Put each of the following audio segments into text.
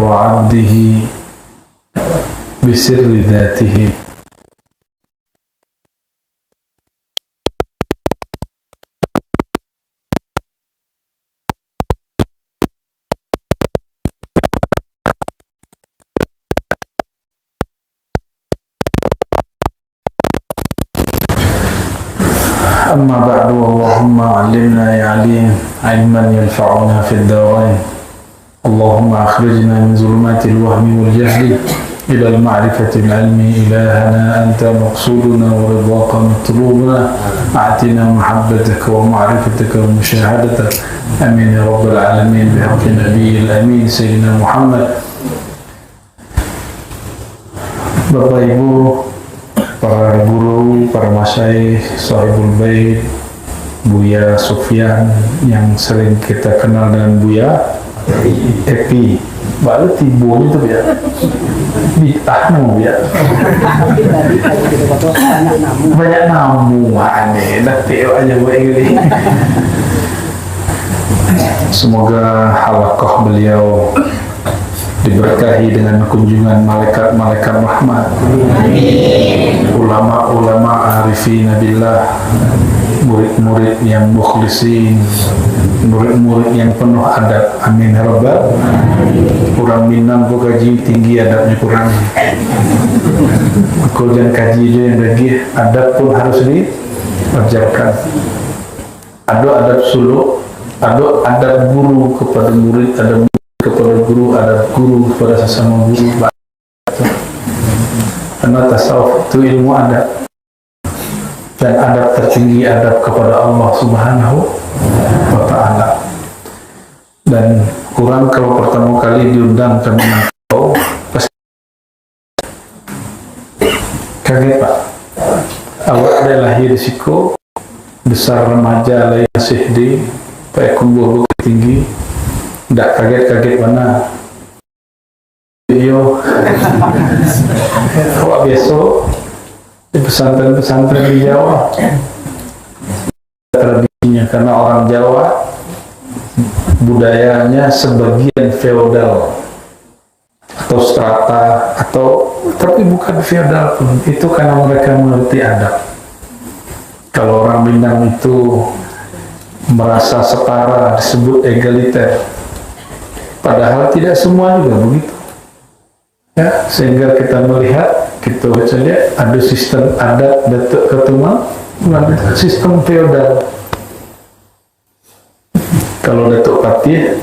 وعبده بسر ذاته. أما بعد اللهم علمنا يا عليم علما ينفعنا في الدارين. اللهم أخرجنا من ظلمات الوهم والجهل إلى المعرفة العلم. إلهنا أنت مقصودنا ورضاك مطلوبنا. أعطنا محبتك ومعرفتك ومشاهدتك. آمين يا رب العالمين بحق النبي الأمين سيدنا محمد. Bapak Ibu, para guru, para masyayikh, sahibul bait, Buya Sufyan yang sering kita kenal dengan Buya Epi. Baru tibunya tuh ya, bitah namu ya. Banyak namu aneh, tapi aja gue ini. Semoga halaqah beliau diberkahi dengan kunjungan malaikat-malaikat rahmat, ulama-ulama arifin billah, murid-murid yang mukhlisin, murid-murid yang penuh adab. Amin ya rabbal. Kurang Minang kok kaji tinggi adabnya kurang. Kalau jangan kaji aja yang lagi adab pun harus diajarkan. Ada adab suluk, ada adab guru kepada murid, ada kepada guru, ada guru kepada sesama guru. Karena tasawuf itu ilmu adab, dan adab tertinggi adab kepada Allah Subhanahu wa Ta'ala. Dan kurang kalau pertama kali diundang ke Minangkabau, pasti kaget Pak. Awak ada lahir di siku, besar remaja lah masih di Payakumbuh Bukit Tinggi. Tidak kaget-kaget mana video awak besok di pesantren-pesantren di Jawa. Tradisinya karena orang Jawa budayanya sebagian feodal atau strata, atau tapi bukan feodal pun, itu karena mereka mengerti adab. Kalau orang Minang itu merasa setara, disebut egaliter. Padahal tidak semua juga begitu. Ya, sehingga kita melihat, kita saja ada sistem adat Datuk Ketuma, sistem feodal. Kalau Datuk Patih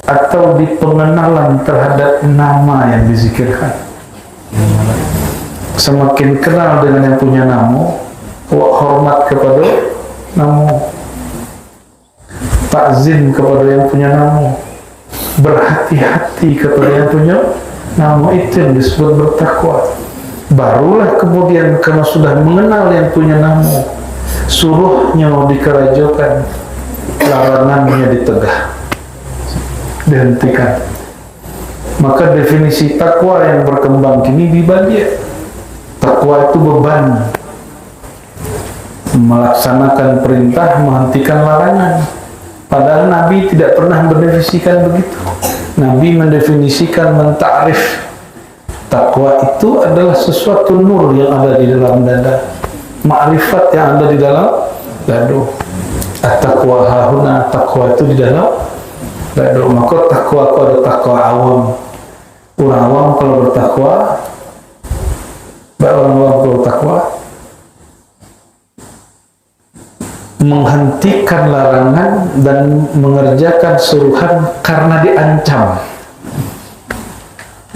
atau di pengenalan terhadap nama yang dizikirkan. Semakin kenal dengan yang punya nama, hormat kepada nama, takzim kepada yang punya nama, berhati-hati kepada yang punya nama, itu yang disebut bertakwa. Barulah kemudian karena sudah mengenal yang punya nama, suruhnya dikerajokan, larangannya ditegah, dihentikan. Maka definisi takwa yang berkembang kini dibagi. Takwa itu beban, melaksanakan perintah, menghentikan larangan. Padahal Nabi tidak pernah mendefinisikan begitu. Nabi mendefinisikan, mentakrif takwa itu adalah sesuatu nur yang ada di dalam dada, ma'rifat yang ada di dalam dada. At-taqwa hahuna, takwa itu di dalam dada. Maka takwa itu ada takwa awam. Orang awam kalau bertakwa, orang awam kalau bertakwa menghentikan larangan dan mengerjakan suruhan karena diancam.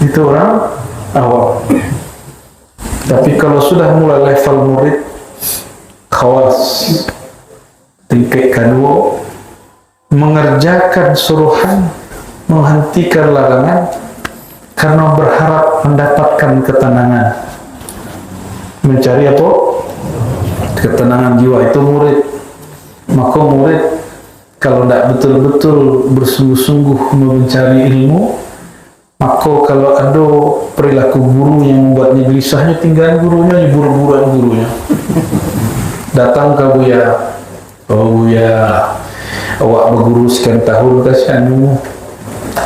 Itu orang awam. Tapi kalau sudah mulai level murid, khawas, tingkat kedua, mengerjakan suruhan, menghentikan larangan karena berharap mendapatkan ketenangan, mencari apa? Ketenangan jiwa, itu murid. Maka murid kalau tidak betul-betul bersungguh-sungguh mencari ilmu, maka kalau ada perilaku guru yang membuatnya gelisahnya, tinggal gurunya, buru-buruan gurunya. Datang ke Buya, oh Buya, awak berguru sekian tahun kasihanmu,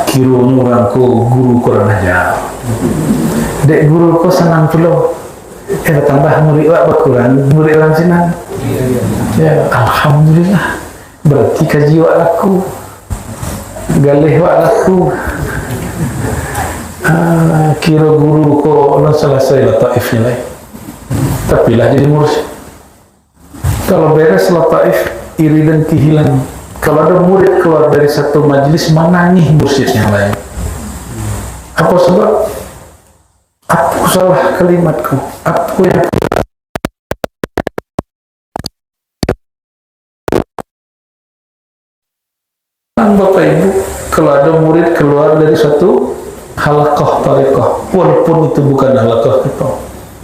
kiranya orangku guru kurang ajar. Dek guru kau senang pula, tambah murid awak berkurang, murid orang senang. Ya, alhamdulillah. Berarti kaji awak laku, galih awak laku. Kira guru kau orang selesai lataifnya lah. Tapi lah jadi mursyid. Kalau beres lataif, iri dan kehilangan. Kalau ada murid keluar dari satu majlis, menangis mursyid yang lain. Apa sebab? Apa salah kalimatku? Apa yang Bapak Ibu, kalau ada murid keluar dari satu halaqah tariqah, walaupun itu bukan halaqah kita,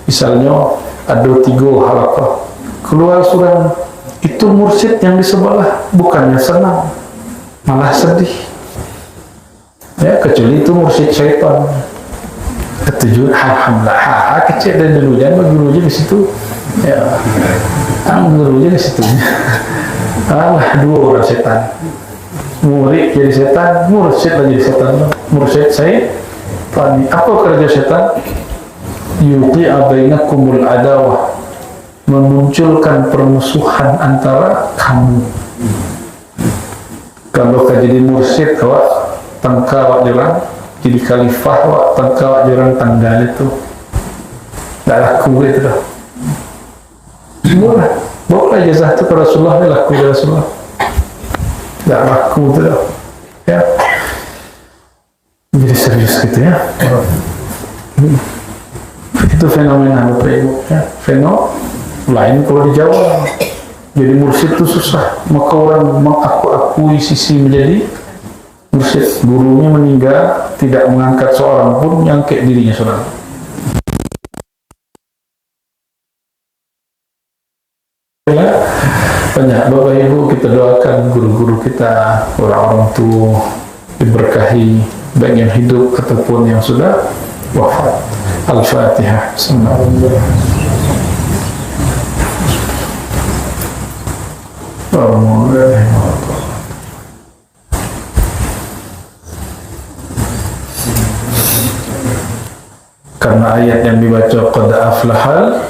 misalnya ada 3 halaqah, keluar surah, itu mursyid yang di sebelah bukannya senang, malah sedih. Ya, kecuali itu mursyid syaitan. Ketujuh, alhamdulillah, kecil dan dulu jangan gurunya di situ. Ya, gurunya di situ. Alah, 2 orang setan. Murid jadi setan, mursyid lagi jadi setan. Mursyid syaitan. Apa kerja setan? Yuqi'a bainakumul adawah, memunculkan permusuhan antara kamu. Kalau kau jadi mursyid, awak tangka awak jalan, jadi khalifah awak tangka awak jalan tanggal itu. Tak laku itu dah. Bawa ijazah itu ke Rasulullah, dia laku ke Rasulullah. Tak laku itu dah. Ya. Jadi serius gitu ya. Itu fenomena Bapak Ibu ya. Fenomena lain kalau di Jawa. Jadi mursyid itu susah. Maka orang mengaku-akui sisi menjadi mursyid. Gurunya meninggal, tidak mengangkat seorang pun, yang kayak dirinya seorang. Ya, banyak Bapak Ibu, kita doakan guru-guru kita, orang-orang tua diberkahi, baik yang hidup ataupun yang sudah wafat. Al-Fatihah. Karena ayat yang dibaca qad aflahal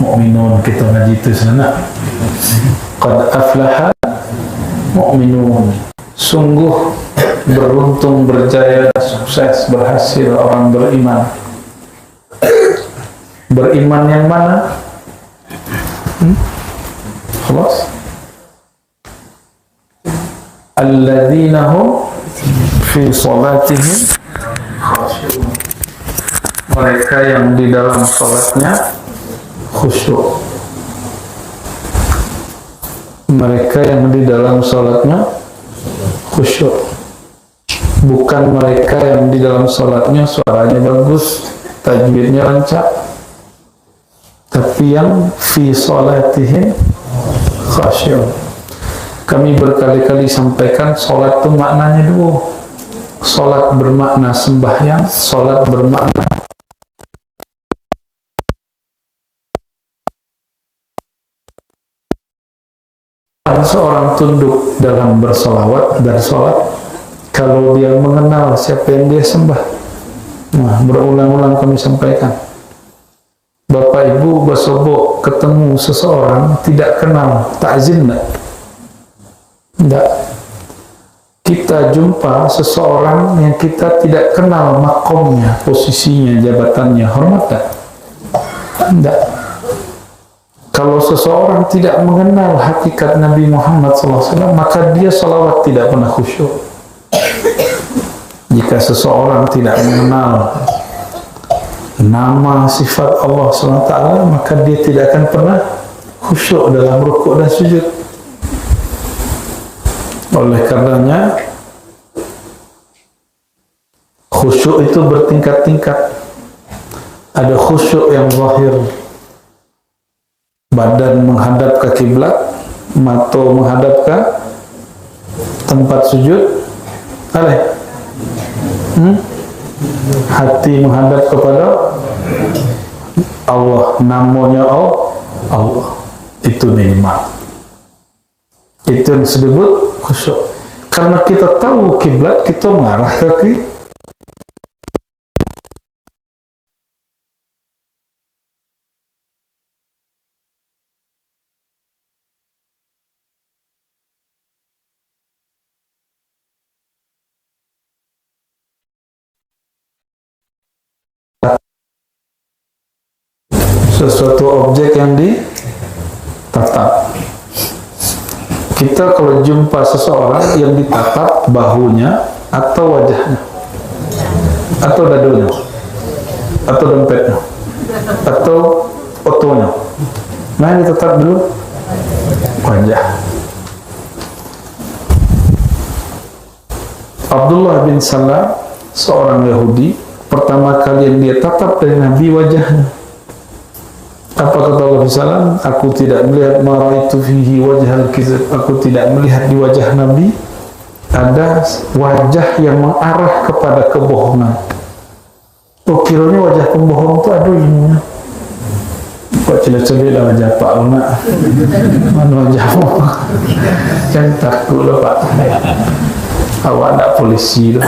mu'minun, kita ngaji itu sana. Qad aflahal mu'minun, sungguh beruntung, berjaya, sukses, berhasil orang beriman. Beriman yang mana? Khalas. Alladzina hum fi salatihim khashi'un, mereka yang di dalam salatnya khusyuk. Mereka yang di dalam salatnya khusyuk, bukan mereka yang di dalam salatnya suaranya bagus, tajwidnya lancar, tapi yang fi salatihim khashi'un. Kami berkali-kali sampaikan, salat itu maknanya 2. Salat bermakna sembahyang, salat bermakna seorang tunduk dalam bersolawat dan sholat kalau dia mengenal siapa yang dia sembah. Nah, berulang-ulang kami sampaikan, Bapak Ibu bersobok ketemu seseorang tidak kenal, takzim enggak? Enggak. Kita jumpa seseorang yang kita tidak kenal makomnya, posisinya, jabatannya, hormat tak? Enggak. Kalau seseorang tidak mengenal hakikat Nabi Muhammad SAW, maka dia salawat tidak pernah khusyuk. Jika seseorang tidak mengenal nama sifat Allah SWT, maka dia tidak akan pernah khusyuk dalam rukuk dan sujud. Oleh karenanya, khusyuk itu bertingkat-tingkat. Ada khusyuk yang zahir, badan menghadap ke kiblat, mata menghadap ke tempat sujud boleh. Hati menghadap kepada Allah, namanya Allah, itu minimal. Itu yang disebut khusyuk. Karena kita tahu kiblat, kita mengarah ke kiblat. Sesuatu objek yang ditatap. Kita kalau jumpa seseorang yang ditatap bahunya atau wajahnya atau dadunya atau dompetnya atau fotonya, nah yang ditatap dulu wajah. Abdullah bin Salam, seorang Yahudi, pertama kali yang dia tatap dari Nabi wajahnya. Apa kata Allah SAW? Aku tidak melihat maraitu fihi wajhal kizab. Aku tidak melihat di wajah Nabi ada wajah yang mengarah kepada kebohongan. Oh, kiranya wajah pembohong itu aduh ini. Kok celik-celik lah wajah Pak Luna. Mana wajahmu? Jangan takut lah Pak. Awak nak polisi lah.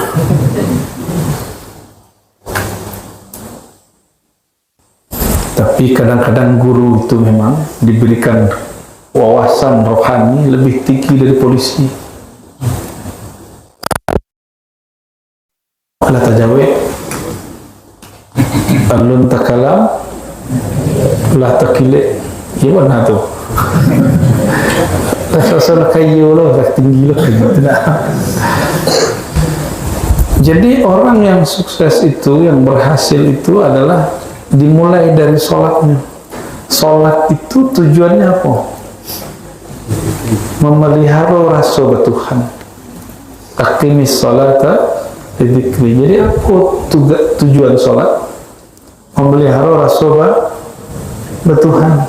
Tapi kadang-kadang guru itu memang diberikan wawasan rohani lebih tinggi dari polisi. La tajawid, alun takalam, la takile. Ya mana tu? Rasa-rasa kayu loh, tinggi loh, tidak. Jadi orang yang sukses itu, yang berhasil itu adalah dimulai dari sholatnya. Sholat itu tujuannya apa? Memelihara rasa bertuhan. Aqimis sholata lidzikri. Jadi apa tujuan sholat? Memelihara rasa bertuhan.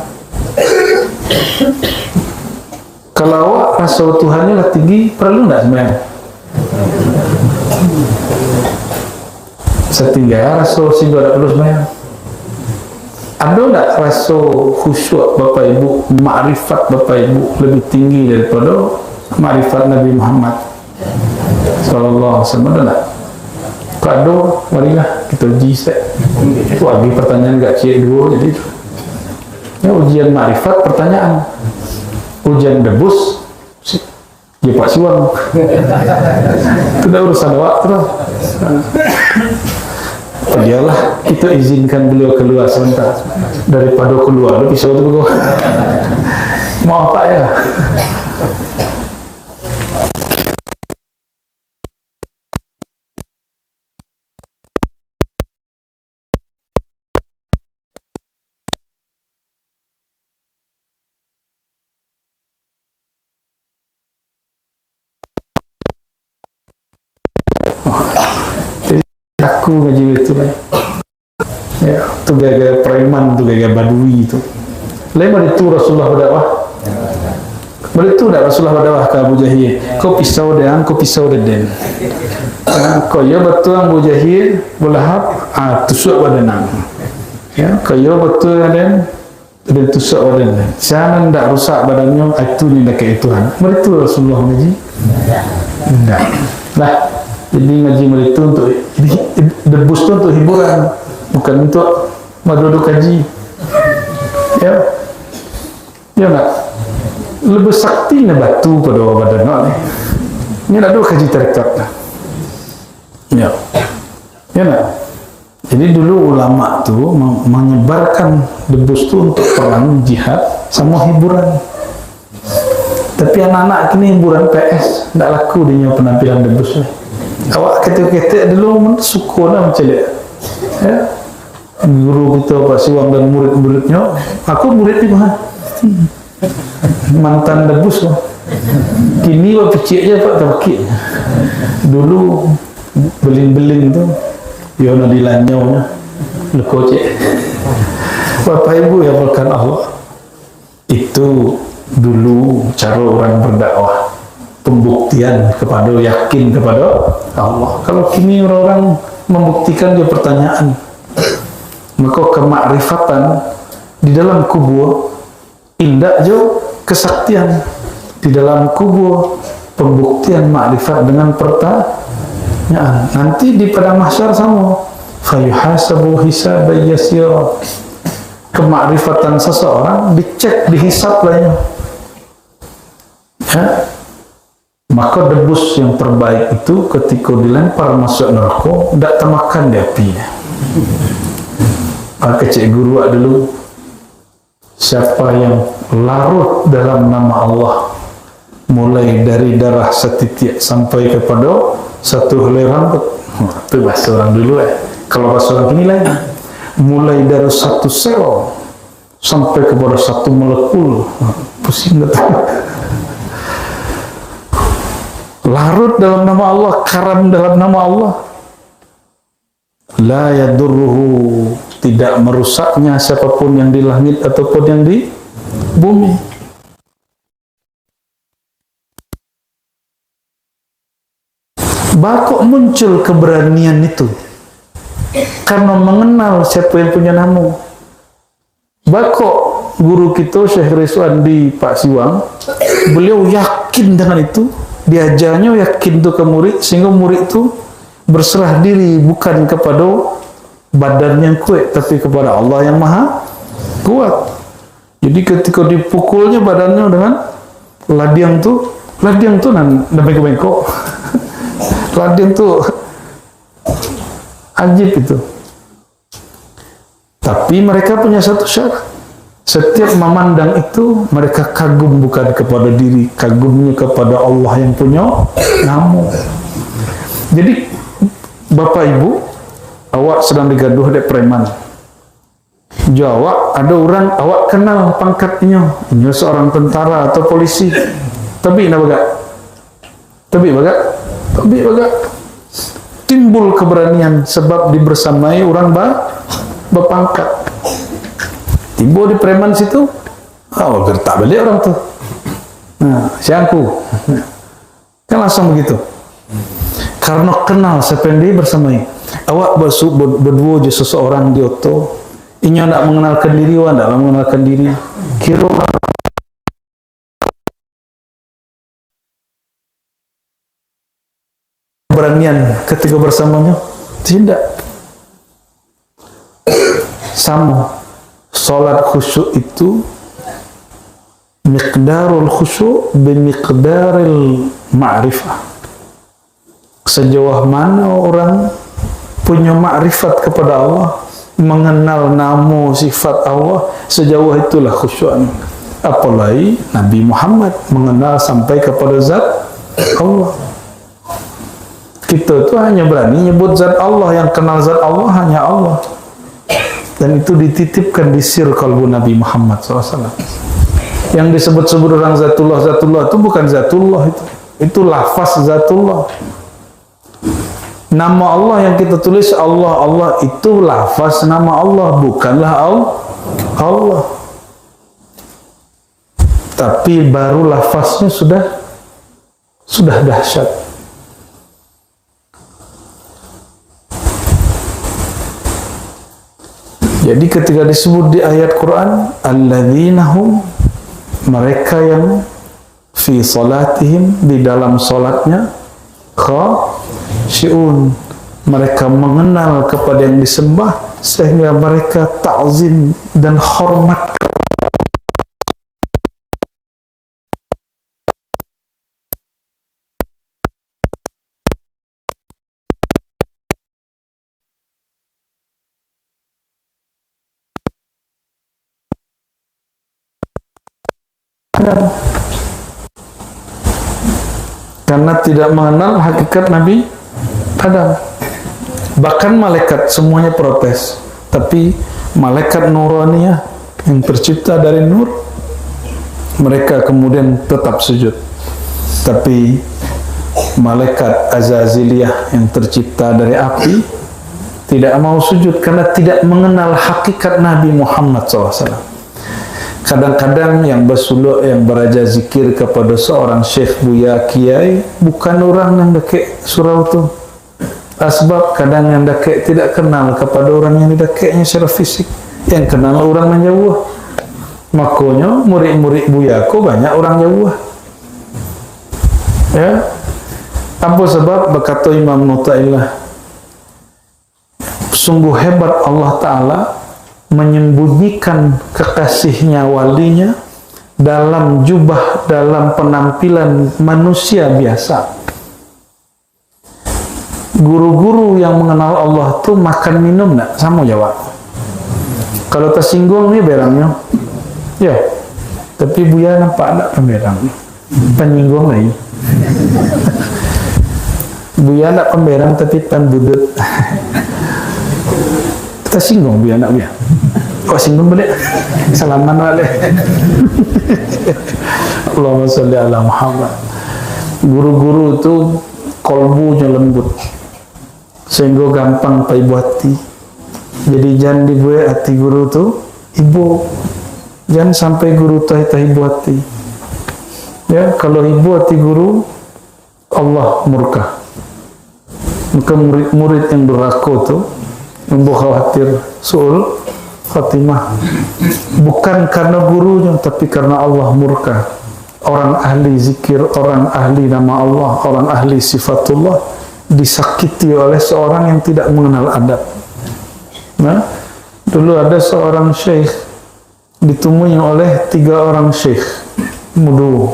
Kalau rasa bertuhannya lah tinggi, perlu nggak sebenarnya? Setinggi rasa sehingga tidak perlu sebenarnya. Ada tak rasa khusyuk Bapak Ibu, ma'rifat Bapak Ibu lebih tinggi daripada ma'rifat Nabi Muhammad sallallahu alaihi wasallam? Ada tak? Kalau marilah kita uji set. Lagi pertanyaan gak cik dua, jadi ya, ujian ma'rifat pertanyaan, ujian debus ya Pak Siwang. Tidak urusan waktu lah. Dialah kita izinkan beliau keluar sebentar, daripada keluar lu pisau tu kau. Mau apa ya? Aku ngaji itu lah. Ya, tu gaya-gaya preman, tu gaya badui itu. Lepas itu Rasulullah berdakwah. Begitu tak Rasulullah berdakwah ke Abu Jahil. Kau pisau dan kau pisau dan. Kau ya betul Abu Jahil berlahap, tusuk badan. Ya, kau ya betul dan tusuk badan. Jangan tak rusak badannya. Itu ni dekat Tuhan. Begitu Rasulullah ngaji. Tidak. Nah. Jadi ngaji itu untuk debus itu untuk hiburan, bukan untuk maduduk kaji. Ya, ya nak lebih sakti batu pada badan ni. Ini nak dua kaji tarekat. Ya, ya nak. Jadi dulu ulama tu menyebarkan debus tu untuk perang jihad sama hiburan. Tapi anak-anak kini hiburan PS, tak laku dia penampilan debus ni. Awak ketik-ketik dulu suka lah macam dia. Ya. Guru kita Pak Siwang dan murid-muridnya, aku murid ni Pak. Mantan debus lah. Kini Pak picik je Pak terkit. Dulu beling-beling tu, dia nak dilanyaunya, lekocek. Bapak Ibu yang berkan Allah, itu dulu cara orang berdakwah. pembuktian kepada, yakin kepada Allah. Kalau kini orang-orang membuktikan dia pertanyaan, maka kemakrifatan di dalam kubur indah jo kesaktian, di dalam kubur pembuktian makrifat dengan pertanyaan. Nanti di padang mahsyar sama, fayuhasabu hisaban yasira, kemakrifatan seseorang dicek, dihisab lainnya. Ya? Maka debus yang terbaik itu ketika dilempar masuk neraka, tidak termakan di apinya. Maka cik guru dulu, siapa yang larut dalam nama Allah, mulai dari darah setitik sampai kepada satu helai rambut, itu bahasa orang dulu ya. Kalau bahasa orang kini lain, mulai dari satu sel sampai kepada satu molekul, pusing gak tahu. Larut dalam nama Allah, karam dalam nama Allah. La yadurruhu, tidak merusaknya siapapun yang di langit ataupun yang di bumi. Bakok muncul keberanian itu karena mengenal siapa yang punya nama. Bakok guru kita Syekh Rizwan di Pak Siwang, beliau yakin dengan itu. Diajarnya yakin itu ke murid, sehingga murid itu berserah diri bukan kepada badan yang kuat, tapi kepada Allah yang maha kuat. Jadi ketika dipukulnya badannya dengan ladiang tu nan bengkok-bengkok. Ladiang tu ajib itu. Tapi mereka punya satu syarat. Setiap memandang itu mereka kagum bukan kepada diri, kagumnya kepada Allah yang punya nama. Jadi Bapak Ibu, awak sedang digaduh dek preman. Jawab, ada orang awak kenal pangkatnya, ini seorang tentara atau polisi. Tapi bagak. Timbul keberanian sebab dibersamai orang berpangkat. Timbul di preman situ, gertak balik orang tu. Nah, siangku. Kan langsung begitu. Karena kenal siapa yang dia bersamai. Awak berdua je seseorang di oto, inya tak mengenalkan diri, awak tak mengenalkan diri. Kira keberanian ketika bersamanya? Tidak. Sama. Salat khusyuk itu miqdarul khusyuk bimiqdaril ma'rifah. Sejauh mana orang punya ma'rifat kepada Allah, mengenal nama sifat Allah, sejauh itulah khusyuknya. Apalagi Nabi Muhammad mengenal sampai kepada zat Allah. Kita tu hanya berani nyebut zat Allah, yang kenal zat Allah hanya Allah. Dan itu dititipkan di sir kalbu Nabi Muhammad SAW. Yang disebut-sebut orang zatullah itu bukan zatullah itu lafaz zatullah. Nama Allah yang kita tulis Allah itu lafaz nama Allah, bukanlah Allah. Tapi baru lafaznya sudah dahsyat. Jadi ketika disebut di ayat Quran, alladzina hum, mereka yang fi salatihim, di dalam salatnya, khasyi'un, mereka mengenal kepada yang disembah sehingga mereka ta'zim dan hormat. Karena tidak mengenal hakikat Nabi Adam. Bahkan malaikat semuanya protes, tapi malaikat nuraniyah yang tercipta dari nur, mereka kemudian tetap sujud. Tapi malaikat azaziliyah yang tercipta dari api tidak mau sujud karena tidak mengenal hakikat Nabi Muhammad SAW. Kadang-kadang yang bersuluk, yang beraja zikir kepada seorang syekh, buya, kiai, bukan orang yang dekat surau tu. Sebab kadang yang dekat tidak kenal kepada orang yang dekatnya secara fisik, yang kenal orang yang jauh. Makanya murid-murid buya aku banyak orang jauh. Ya, apa sebab? Berkata Imam Nutailah, sungguh hebat Allah Ta'ala menyembunyikan kekasihnya, walinya dalam jubah, dalam penampilan manusia biasa. Guru-guru yang mengenal Allah tu makan minum nak? Sama jawab. Kalau tersinggung ni berangnya, ya. Tapi buya nampak tak pemberang? Penyinggung lagi. Buya nak pemberang tapi pembudut. Tersinggung buya nak buya. Kok singgung balik? Salaman balik. Allahumma salli ala Muhammad. Guru-guru tu kolbunya lembut, sehingga gampang pai buati. Jadi jangan dibuat hati guru tu ibu, jangan sampai guru tahi buati. Ya, kalau ibu hati guru, Allah murka. Maka murid-murid yang durhaka tu membuat khawatir suul khatimah, bukan karena gurunya tapi karena Allah murka. Orang ahli zikir, orang ahli nama Allah, orang ahli sifatullah disakiti oleh seorang yang tidak mengenal adab. Nah, dulu ada seorang syekh ditemui oleh 3 orang syekh muda.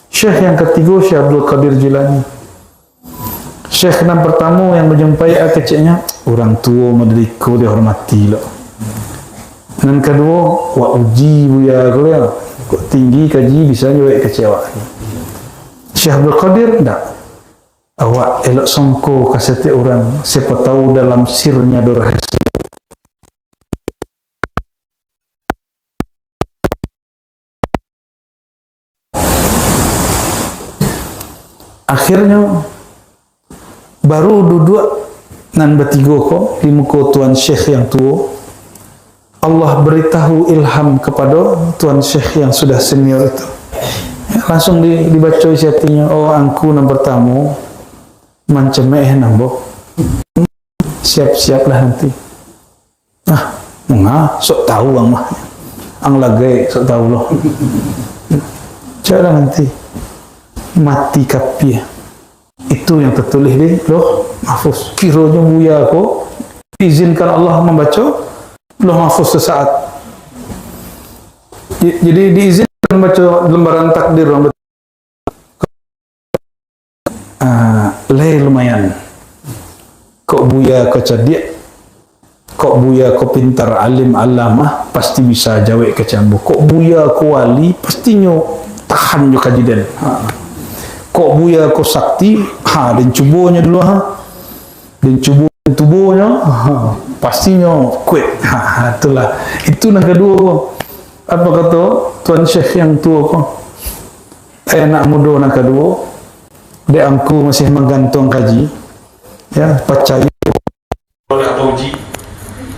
Syekh yang ketiga Syekh Abdul Qadir Jilani. Syekh yang pertama yang menjumpai kecilnya, orang tua madriku dihormati loh. Dan kedua, wa uji buya kuliah, kok tinggi kaji bisa juga kecewa. Syekh Abdul Qadir tak. Awak elok songko kasih orang, siapa tahu dalam sirnya rahasia. Akhirnya baru duduk nan bertiga kok di muka tuan syekh yang tua. Allah beritahu ilham kepada tuan syekh yang sudah senior itu. Ya, langsung dibaca isi hatinya, oh angku yang pertama macam nambo. Siap-siaplah nanti. Sok tahu ang mah. Ang lagay sok tahu loh. Cara nanti mati kapi. Itu yang tertulis di loh mahfuz. Kiranya buya aku izinkan Allah membaca loh mahfuz sesaat. Jadi diizinkan membaca lembaran takdir. Lumayan. Kok buya kau cerdik, kok buya kau pintar, alim alamah, pasti bisa jawab ke cambu. Kok buya kau wali, pastinya tahan juga kajian. Kok buya kau sakti, dan cubanya dulu, dan cubu tubuhnya, pastinya kuat. Itulah. Itu yang kedua. Apa kata tuan syekh yang tua kau? Anak muda yang kedua. Dia angku masih menggantung kaji, ya percaya oleh apa uji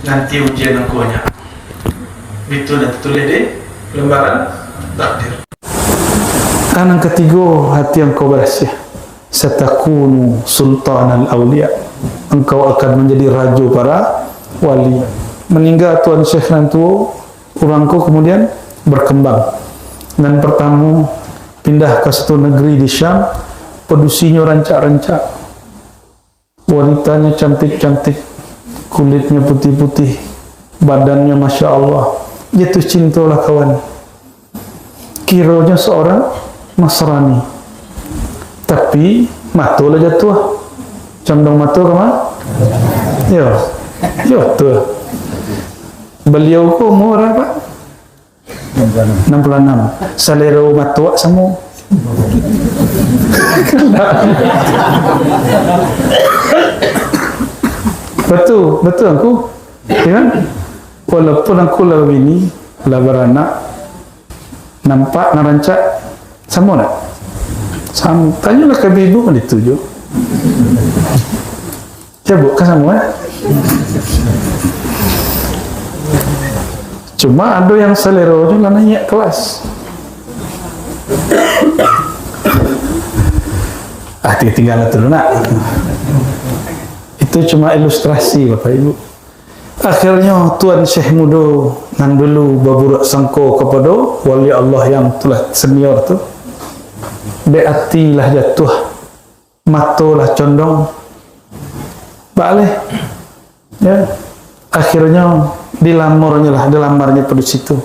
nanti ujian angkunya itu nanti tulis di lembaran takdir. Yang ketiga, hati engkau bersih, satakunu sultanal awliya, engkau akan menjadi raja para wali. Meninggal tuan syekh yang tua, orangku kemudian berkembang. Dan pertama pindah ke satu negeri di Syam. Pedusinya rancak-rancak, wanitanya cantik-cantik, kulitnya putih-putih, badannya Masya Allah, jatuh cintalah kawan. Kiranya seorang Nasrani, tapi matulah jatuh, condong matu kemana? Yo tuh. Beliau kok umur apa? 66. Salero matu semua. Betul aku, ya kan? Walaupun aku lah bini, lah beranak, nampak narancak, sama tak? Tanyalah ke ibu kan dituju. Ya bu, kan sama. Cuma ada yang selera juga naik kelas. Tinggal dulu nak. Itu cuma ilustrasi Bapak Ibu. Akhirnya Tuan Syekh Mudo nang dulu baburak sangko kepada wali Allah yang telah senior tu. Beatilah jatuh, matolah condong, balik. Ya, akhirnya dilamarnya pada situ.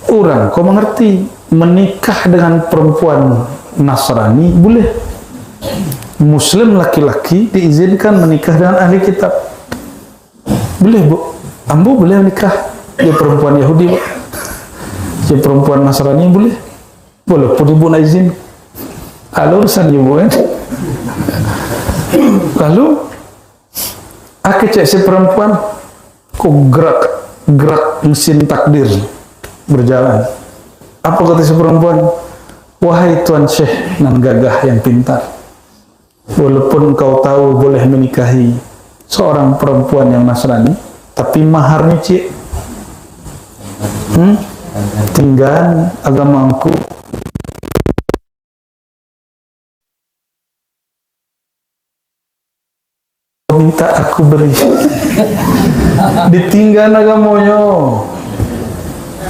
Orang kau mengerti menikah dengan perempuan Nasrani boleh. Muslim laki-laki diizinkan menikah dengan ahli kitab. Boleh bu, ambo boleh menikah dia perempuan Yahudi bu. Dia perempuan Nasrani boleh. Walaupun ibu nak izin. Kalau urusan ibu kan. Lalu aku cek si perempuan kok gerak mesin takdir berjalan. Apa kata si perempuan? Wahai Tuan Syekh nan gagah yang pintar, walaupun kau tahu boleh menikahi seorang perempuan yang Nasrani, tapi maharnya cik tinggal agamaku. Minta aku beri. Ditinggal agamanya.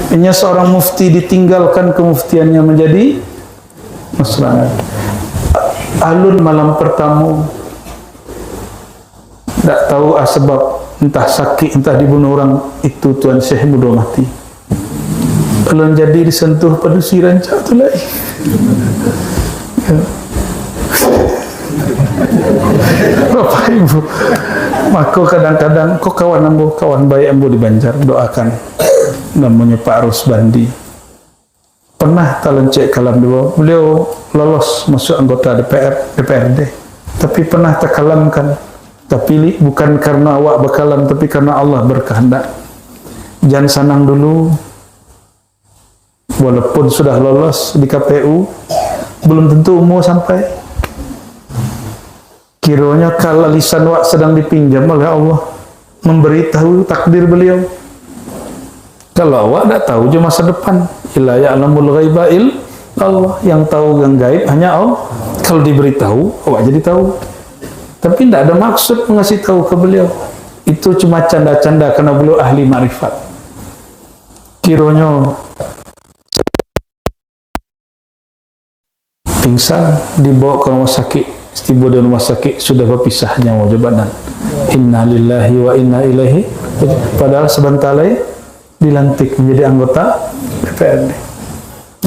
Ini seorang mufti ditinggalkan kemuftiannya menjadi Nasrani. Alun malam pertama, tak tahu sebab entah sakit entah dibunuh orang itu Tuan Syekh Mudo mati. Alun jadi disentuh padusi rancak tu lagi. Ya. Bapak Ibu, maka kadang-kadang kok kawan baik ambo di Banjar doakan namanya Pak Rusbandi. Pernah talencek kalam beliau lolos masuk anggota DPRD, tapi pernah terkalamkan. Tapi bukan karena awak berkalam, tapi karena Allah berkehendak. Jangan sanang dulu, walaupun sudah lolos di KPU, belum tentu umur sampai. Kiranya kalau lisan wak sedang dipinjam oleh Allah, memberitahu takdir beliau. Kalau awak tak tahu je masa depan, illa ya'lamul ghaiba Allah, yang tahu yang gaib hanya Allah. Kalau diberitahu, awak jadi tahu. Tapi tidak ada maksud mengasih tahu ke beliau. Itu cuma canda-canda karena beliau ahli ma'rifat. Kiranya pingsan dibawa ke rumah sakit. Tiba di rumah sakit sudah berpisah nyawa jabatan. Inna lillahi wa inna ilaihi. Padahal sebentar lagi dilantik menjadi anggota DPRD.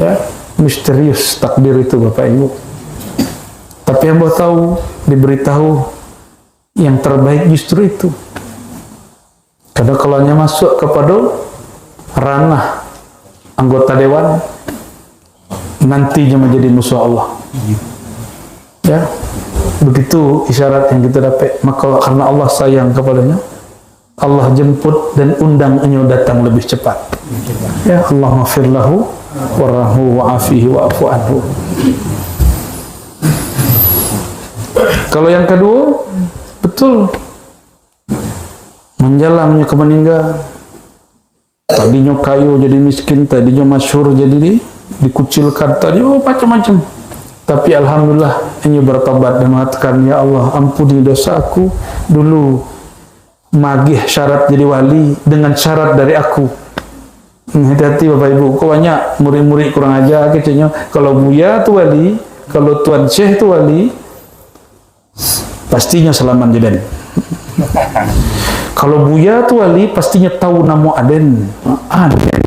Ya, misterius takdir itu Bapak Ibu. Tapi yang mau tahu, diberitahu yang terbaik justru itu. Karena kalau hanya masuk kepada ranah anggota dewan, nantinya menjadi musuh Allah. Ya, begitu isyarat yang kita dapat. Maka karena Allah sayang kepadanya, Allah jemput dan undang enyo datang lebih cepat. Ya, Allah maghfir lahu warahmu wa'afihi wa'afu anhu. Kalau yang kedua, betul menjalannya ke meninggal. Tadinya kayu jadi miskin, tadinya masyhur jadi dikucilkan, tadinya macam-macam. Tapi alhamdulillah ini bertobat dan mengatakan, ya Allah ampuni dosaku dulu magih syarat jadi wali dengan syarat dari aku. Hati-hati Bapak Ibu, kok banyak murid-murid kurang ajar kecilnya. Kalau Buya tu wali, kalau Tuan Syekh tu wali, pastinya Salaman Jaden. Kalau Buya tu wali, pastinya tahu nama Aden. Aden.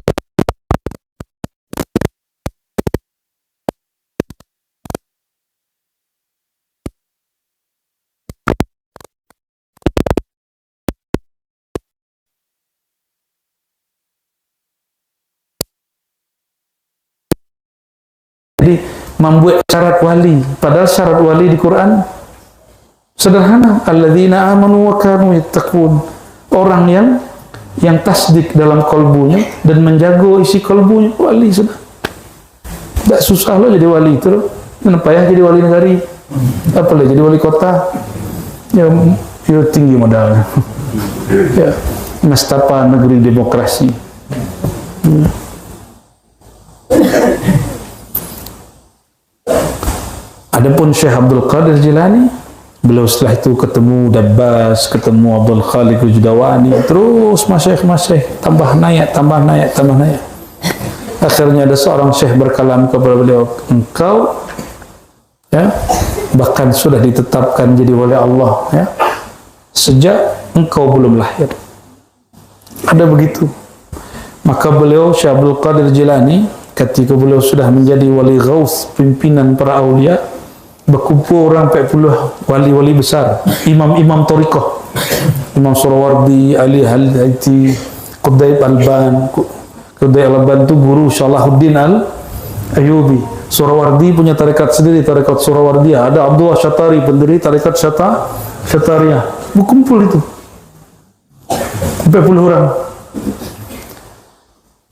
Jadi membuat syarat wali, padahal syarat wali di Quran sederhana, alladzina amanu wa kanu yattaqun, orang yang tasdik dalam kalbunya dan menjaga isi kalbunya, wali sudah. Tak susah lah jadi wali itu, kenapa ya jadi wali negari, apa jadi wali kota, ya tinggi modalnya. Ya, nastapa negeri demokrasi, Adapun Syekh Abdul Qadir Jilani, beliau setelah itu ketemu Dabbas, ketemu Abdul Khaliq Al-Judawani, terus masyayikh tambah naik. Akhirnya ada seorang syekh berkalam kepada beliau, engkau ya bahkan sudah ditetapkan jadi wali Allah ya sejak engkau belum lahir. Ada begitu. Maka beliau Syekh Abdul Qadir Jilani ketika beliau sudah menjadi wali ghaus, pimpinan para aulia, berkumpul orang 40 wali-wali besar, imam-imam thariqah, Imam Surawardi, Ali Al-Haiti, Qudayb Al-Ban. Qudayb Al-Ban itu guru Salahuddin Al-Ayyubi. Surawardi punya tarekat sendiri, tarekat Surawardiyah. Ada Abdullah Syatari, pendiri tarekat Syatariyah. Berkumpul itu 40 orang.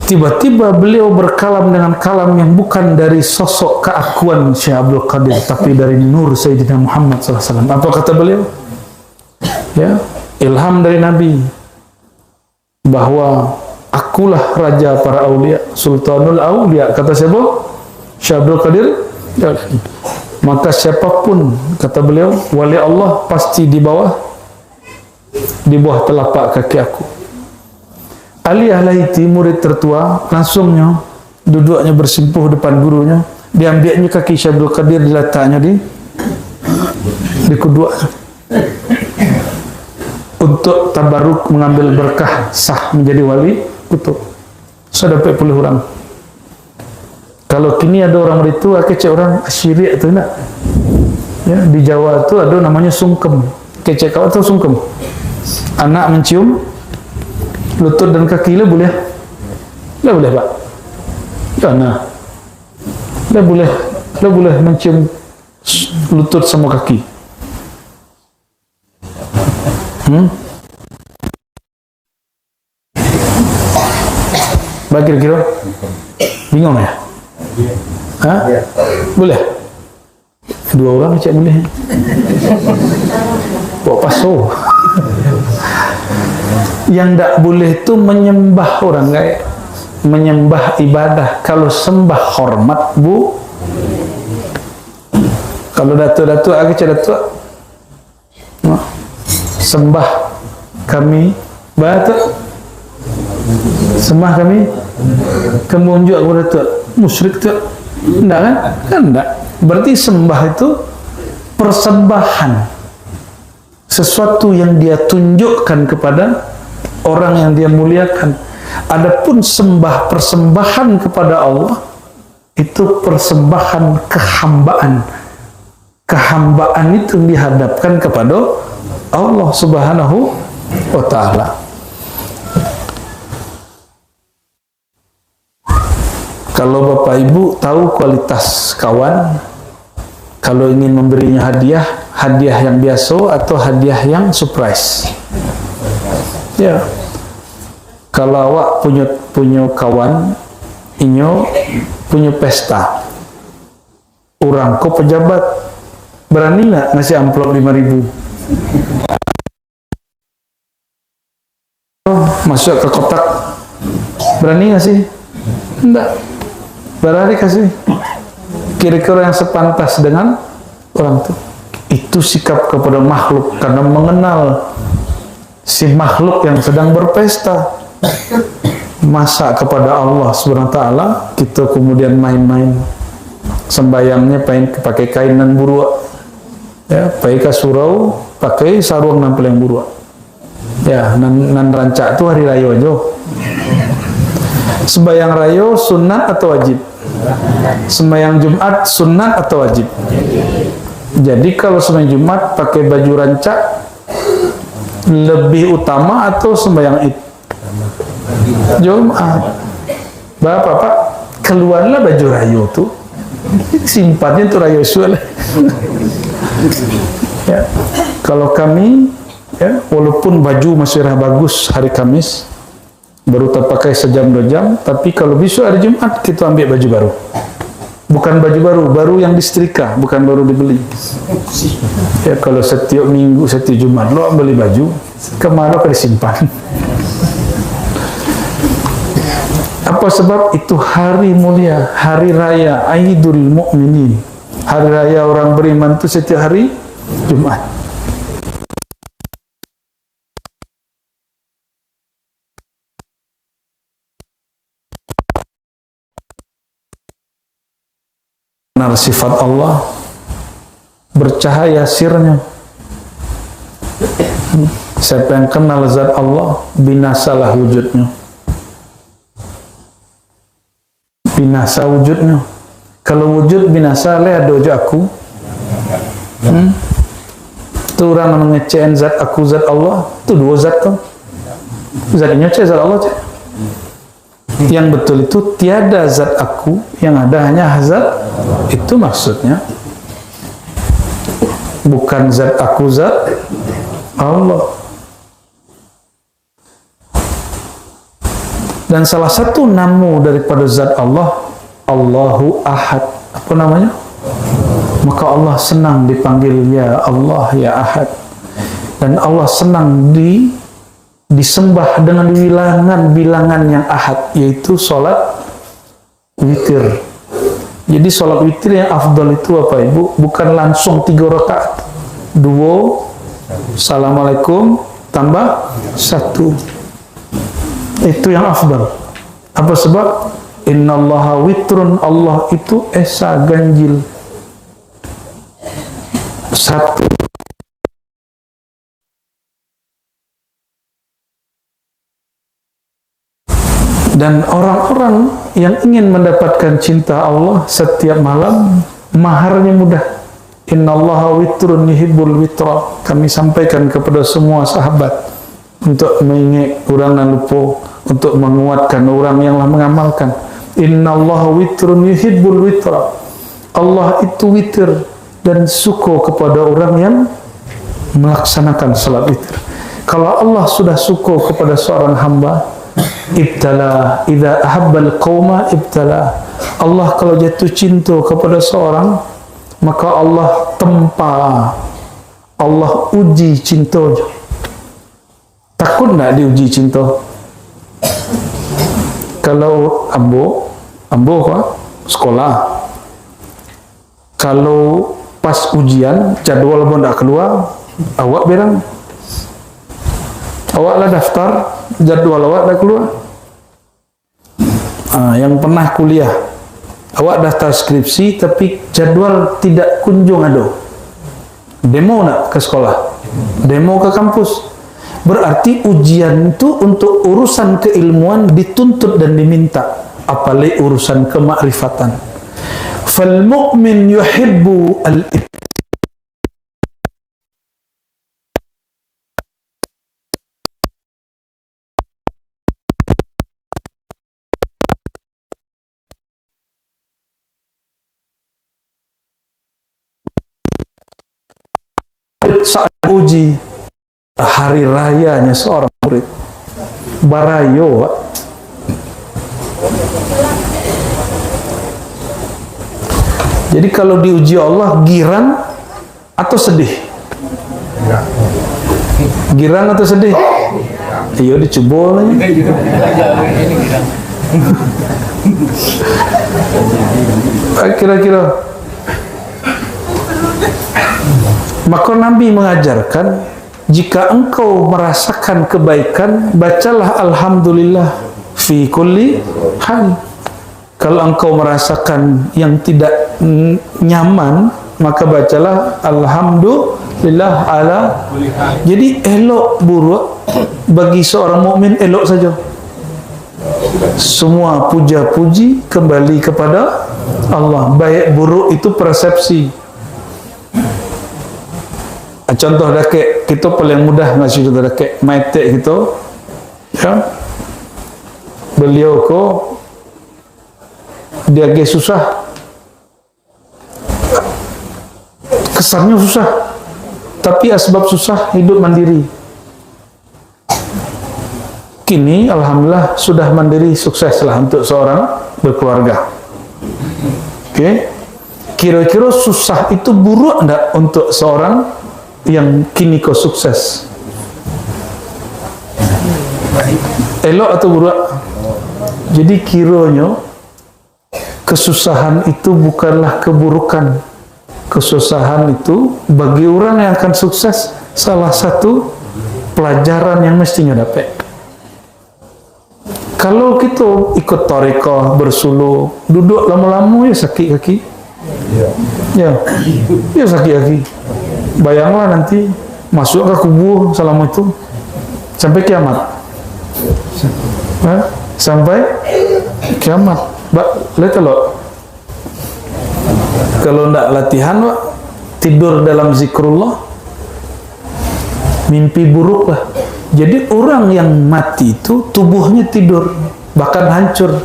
Tiba-tiba beliau berkalam dengan kalam yang bukan dari sosok keakuan Syekh Abdul Qadir, tapi dari nur Sayyidina Muhammad SAW. Apa kata beliau? Ya, ilham dari Nabi bahwa akulah raja para aulia, sultanul aulia. Kata siapa? Syekh Abdul Qadir. Maka siapapun, kata beliau, wali Allah pasti di bawah telapak kaki aku. Ali Al-Haiti, murid tertua, langsungnya duduknya bersimpuh depan gurunya, diambilnya kaki Syekh Abdul Qadir, diletaknya di keduanya untuk tabaruk, mengambil berkah sah menjadi wali kutub. Sudah 40 orang. Kalau kini ada orang itu, kecek orang Asyirik itu nak. Ya, di Jawa itu ada namanya sungkem. Kecek kau tahu sungkem? Anak mencium lutut dan kaki, boleh? Lah boleh, Pak. Karena lah boleh mencium lutut sama kaki. Bagi kira bingung ya? Hah? Boleh? Dua orang cek boleh. Bawa paso. Yang tak boleh tu menyembah orang kayak menyembah ibadah. Kalau sembah hormat bu. Kalau datuk-datuk agak cek datuk sembah kami batuk, sembah kami kemunjuk aku datuk musyrik tu enggak kan? Kan enggak. Berarti sembah itu persembahan, sesuatu yang dia tunjukkan kepada orang yang dia muliakan. Adapun sembah persembahan kepada Allah itu persembahan kehambaan. Kehambaan itu dihadapkan kepada Allah Subhanahu wa Ta'ala. Kalau Bapak Ibu tahu kualitas kawan, kalau ingin memberinya hadiah yang biasa atau hadiah yang surprise. Ya. Kalau awak punya kawan, inyo punya pesta. Orang kau pejabat, berani nggak ngasih amplop 5.000? Masuk ke kotak, berani nggak sih? Enggak. Berani kasih. Kira-kira yang sepantas dengan orang itu. Itu sikap kepada makhluk, karena mengenal si makhluk yang sedang berpesta. Masa kepada Allah Subhanahu wa Ta'ala kita kemudian main-main, sembayangnya pakai kainan buruak, ya, pakai kasurau, pakai sarung nampil yang buruak. Ya, nan rancak itu hari raya aja. Sembayang raya sunat atau wajib? Sembayang Jumat sunat atau wajib? Jadi kalau sembahyang Jumat pakai baju rancak lebih utama atau sembahyang Id? Jumat. Bapak, Pak, keluarlah baju raya tuh. Simpannya tuh raya sual. Ya. Kalau kami, ya, walaupun baju masih bagus hari Kamis, baru terpakai sejam 2 jam, tapi kalau besok hari Jumat kita ambil baju baru. Bukan baju baru yang disetrika, bukan baru dibeli. Ya, kalau setiap minggu, setiap Jumat lo beli baju, kemana ke disimpan? Apa sebab? Itu hari mulia, hari raya Aidul Mukminin. Hari raya orang beriman itu setiap hari Jumat. Benar sifat Allah, bercahaya sirnya. Siapa yang kenal zat Allah, binasalah wujudnya. Binasa wujudnya. Kalau wujud binasa, lihat dojo aku. Itu orang mengecewakan zat aku, zat Allah. Itu dua zat tuh. Zatnya zat Allah. Yang betul itu tiada zat aku, yang ada hanya zat. Itu maksudnya. Bukan zat aku, zat Allah. Dan salah satu nama daripada zat Allah, Allahu Ahad. Apa namanya? Maka Allah senang dipanggil ya Allah, ya Ahad. Dan Allah senang disembah dengan bilangan-bilangan yang ahad, yaitu sholat witir. Jadi sholat witir yang afdal itu apa Ibu? Bukan langsung 3 rakaat, 2, Assalamualaikum, tambah 1. Itu yang afdal. Apa sebab? Innallaha witrun, Allah itu esa ganjil. 1. Dan orang-orang yang ingin mendapatkan cinta Allah setiap malam, maharnya mudah. Innallaha witrun yuhibbul witra. Kami sampaikan kepada semua sahabat untuk mengingat orang yang lupa, untuk menguatkan orang yang mengamalkan. Innallaha witrun yuhibbul witra. Allah itu witir dan suka kepada orang yang melaksanakan salat witir. Kalau Allah sudah suka kepada seorang hamba, ibtala, idza ahabbal qauma ibtala. Allah kalau jatuh cinta kepada seorang, maka Allah tempa, Allah uji cintanya. Takut nak diuji cinta? Kalau ambo sekolah, kalau pas ujian jadwal pun tak keluar, awak bilang, awaklah daftar, jadwal awak dah keluar. Yang pernah kuliah, awak daftar skripsi tapi jadwal tidak kunjung ada. Demo nak ke sekolah, demo ke kampus. Berarti ujian itu untuk urusan keilmuan dituntut dan diminta, apalagi urusan kemakrifatan. Fal mu'min yuhibbu al saat uji. Hari rayanya seorang murid barayo. Jadi kalau diuji Allah, girang atau sedih? Girang atau sedih? Iya, dicoba lagi. Kira-kira. Maka Nabi mengajarkan, jika engkau merasakan kebaikan, bacalah Alhamdulillah fi kulli hal. Kalau engkau merasakan yang tidak nyaman, maka bacalah Alhamdulillah ala. Jadi elok buruk bagi seorang mukmin, elok saja. Semua puja-puji kembali kepada Allah. Baik buruk itu persepsi. Contoh dakek kita paling mudah ngasih contoh dakek maitek kita, ya, beliau ko dia agak susah, kesannya susah, tapi asbab susah hidup mandiri. Kini alhamdulillah sudah mandiri, sukses lah untuk seorang berkeluarga. Oke, kira-kira susah itu buruk enggak untuk seorang yang kini kau sukses? Elok atau buruk? Jadi kiranya kesusahan itu bukanlah keburukan. Kesusahan itu bagi orang yang akan sukses salah satu pelajaran yang mestinya dapat. Kalau kita ikut tarekat, bersuluk, duduk lama-lama ya sakit kaki. Ya sakit kaki. Bayanglah nanti masuk ke kubur selama itu sampai kiamat. Sampai kiamat. Lihat lo. Kalau tidak latihan, tidur dalam zikrullah, mimpi buruk lah. Jadi orang yang mati itu tubuhnya tidur, bahkan hancur.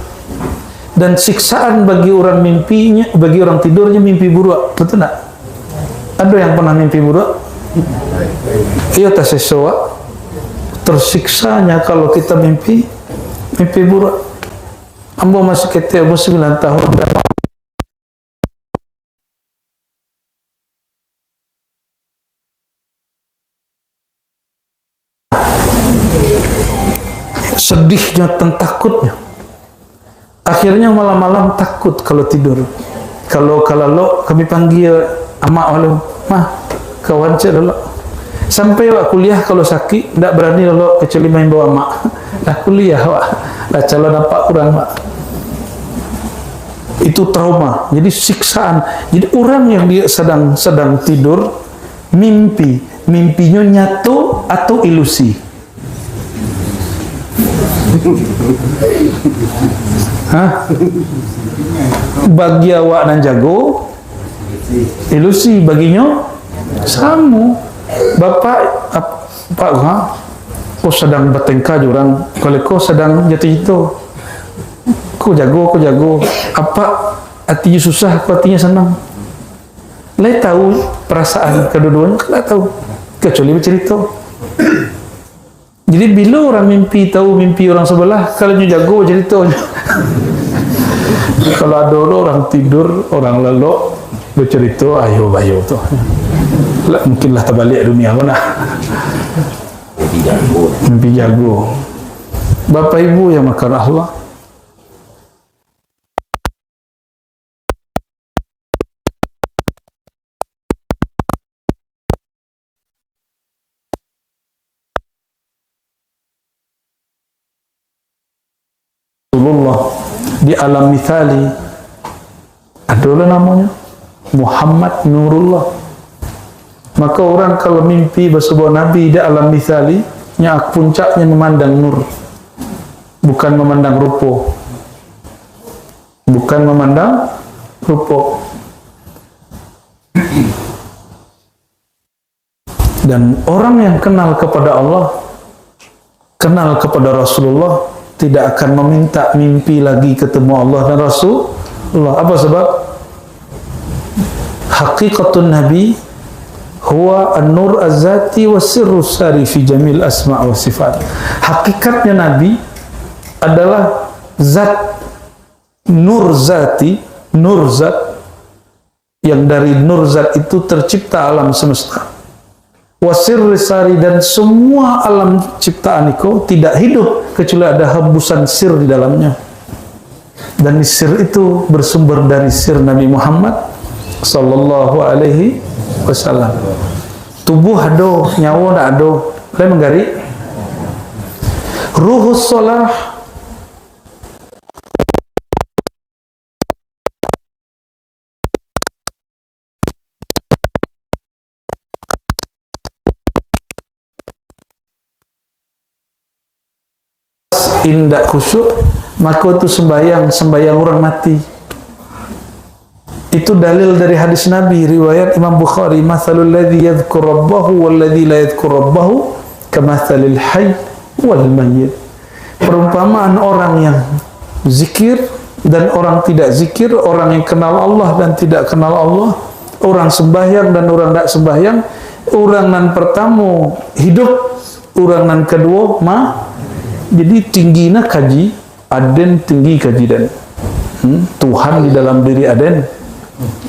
Dan siksaan bagi orang mimpinya, bagi orang tidurnya mimpi buruk. Betul tak? Ada yang pernah mimpi buruk? Iya tak sesuai. Tersiksanya kalau kita mimpi buruk. Ambo masih kecil, umur 9 tahun. Sedihnya dan takutnya. Akhirnya malam-malam takut kalau tidur. Kalau kami panggil amak walau, mah kawan cek dulu. Sampai wak kuliah kalau sakit, tidak berani dulu kecuali main bawa amak. Dah kuliah wak, dah calon nampak kurang wak. Itu trauma. Jadi siksaan. Jadi orang yang dia sedang tidur, mimpinya nyatu atau ilusi. Bagi awak dan jago ilusi, baginya samu. Bapak kau sedang bertengkar orang, kalau kau sedang jatuh itu, kau jago apa hatinya susah, kau hatinya senang. Lai tahu perasaan kedua-duanya, lai tahu kecuali bercerita. Jadi bila orang mimpi tahu mimpi orang sebelah, kalau dia jago cerita. Kalau ada orang tidur, orang lelok bercerita, ayo tu. Mungkinlah terbalik dunia mana. Mimpi jago. Bapak Ibu yang makan Allah. Rasulullah di alam mithali adalah namanya Muhammad Nurullah. Maka orang kalau mimpi bersebuah Nabi di alam mithali, puncaknya memandang nur, bukan memandang rupa, dan orang yang kenal kepada Allah, kenal kepada Rasulullah, tidak akan meminta mimpi lagi ketemu Allah dan Rasulullah. Apa sebab? Hakikatun Nabi huwa an-nur az-zati wa sirru sari fi jamil asma' wa sifat. Hakikatnya Nabi adalah zat, nur zati, nur zat, yang dari nur zat itu tercipta alam semesta. Wa sirru sari, dan semua alam ciptaan itu tidak hidup kecuali ada hembusan sir di dalamnya. Dan sir itu bersumber dari sir Nabi Muhammad sallallahu alaihi wasallam. Tubuh ada, nyawa tak ada. Saya menggari ruhus salah, indak khusyuk, maka itu sembahyang orang mati. Itu dalil dari hadis Nabi riwayat Imam Bukhari, mathalul ladzi yadhkur rabbahu wal ladzi la yadhkur rabbahu kamathalil hayy wal mayyit. Perumpamaan orang yang zikir dan orang tidak zikir, orang yang kenal Allah dan tidak kenal Allah, orang sembahyang dan orang tidak sembahyang. Orang nan pertama hidup, orang nan kedua jadi tingginya kaji aden, tinggi kaji dan Tuhan di dalam diri aden.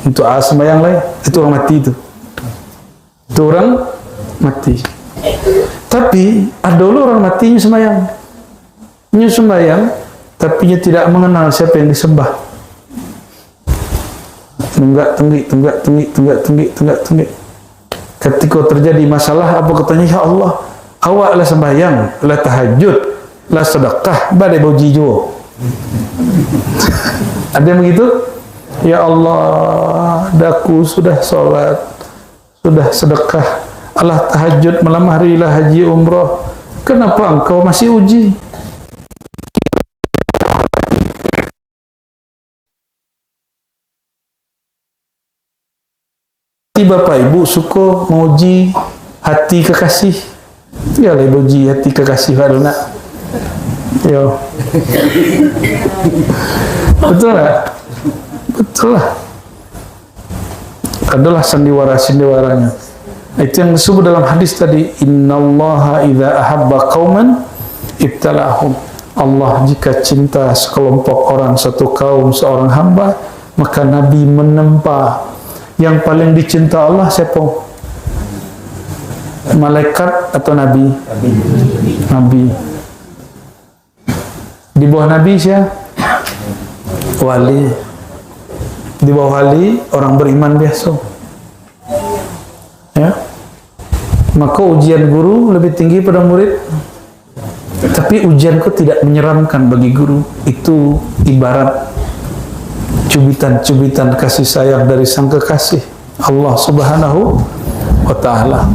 Untuk sembahyang lain, itu orang mati itu orang mati. Tapi ada orang matinya sembahyang, tapi dia tidak mengenal siapa yang disembah. Tunggak. Ketika terjadi masalah, apa katanya? Ya Allah, awak lah sembahyang, lah tahajud, lah sedekah, badai boji jo. Ada yang begitu? Ya Allah, daku sudah sholat, sudah sedekah, Allah tahajud malam hari, lah haji umrah. Kenapa engkau masih uji? Bapak Ibu suka menguji hati kekasih, ya lah uji hati kekasih baru nak. Yo, betul lah, betul lah. Adalah sandiwara-sandiwaranya. Itu yang disebut dalam hadis tadi. Innallaha idza ahabba qauman ibtalahum. Allah jika cinta sekelompok orang, satu kaum, seorang hamba, maka Nabi menempa. Yang paling dicinta Allah siapa? Malaikat atau Nabi? Nabi. Di bawah Nabi siapa? Wali. Di bawah wali orang beriman biasa. Ya. Maka ujian guru lebih tinggi pada murid. Tapi ujianku tidak menyeramkan bagi guru. Itu ibarat cubitan-cubitan kasih sayang dari sang kekasih Allah Subhanahu wa ta'ala.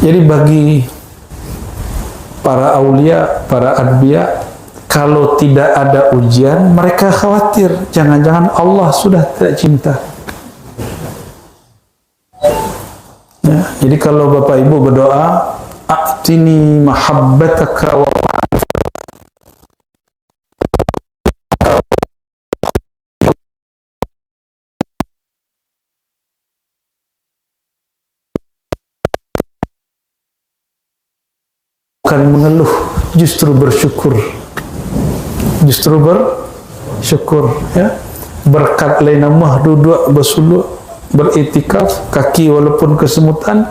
Jadi bagi para aulia, para anbiya, kalau tidak ada ujian, mereka khawatir jangan-jangan Allah sudah tidak cinta. Ya, jadi kalau Bapak Ibu berdoa, a'tini mahabbataka wa bukan mengeluh, justru bersyukur. Justru bersyukur, ya. Berkat lain mah duduk bersuluk, beritikaf, kaki walaupun kesemutan,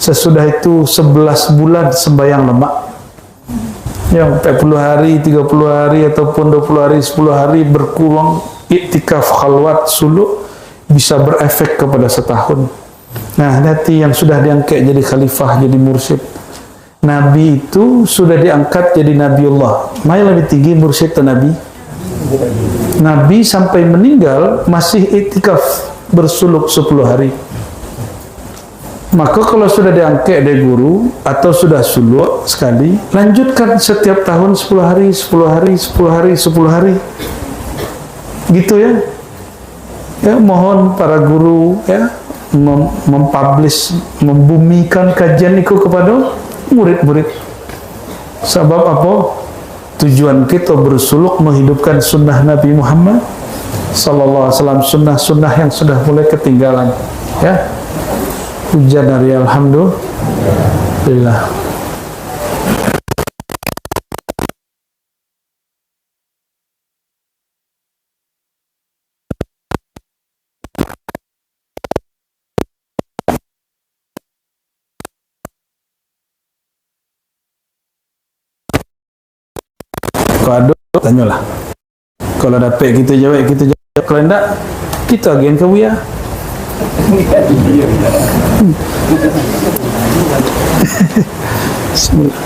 sesudah itu 11 bulan sembahyang lemak. Yang 40 hari, 30 hari ataupun 20 hari, 10 hari berkurang iktikaf khalwat suluk bisa berefek kepada setahun. Nah, nanti yang sudah diangkat jadi khalifah, jadi mursyid. Nabi itu sudah diangkat jadi Nabiullah. Mana lebih tinggi, mursyid atau Nabi? Nabi sampai meninggal masih iktikaf bersuluk 10 hari. Maka kalau sudah diangkat dari guru atau sudah suluk sekali, lanjutkan setiap tahun 10 hari, 10 hari, 10 hari, 10 hari. Gitu ya. Ya, mohon para guru ya mempublish, membumikan kajian itu kepada murid-murid. Sebab apa? Tujuan kita bersuluk menghidupkan sunnah Nabi Muhammad sallallahu alaihi wasallam, sunnah-sunnah yang sudah mulai ketinggalan. Ya. Hujan dari alhamdulillah. Kalau ada, tanyalah. Kalau dapat kita jawab, kita jawab. Kalau tidak, kita agen ke Buya. Bismillah.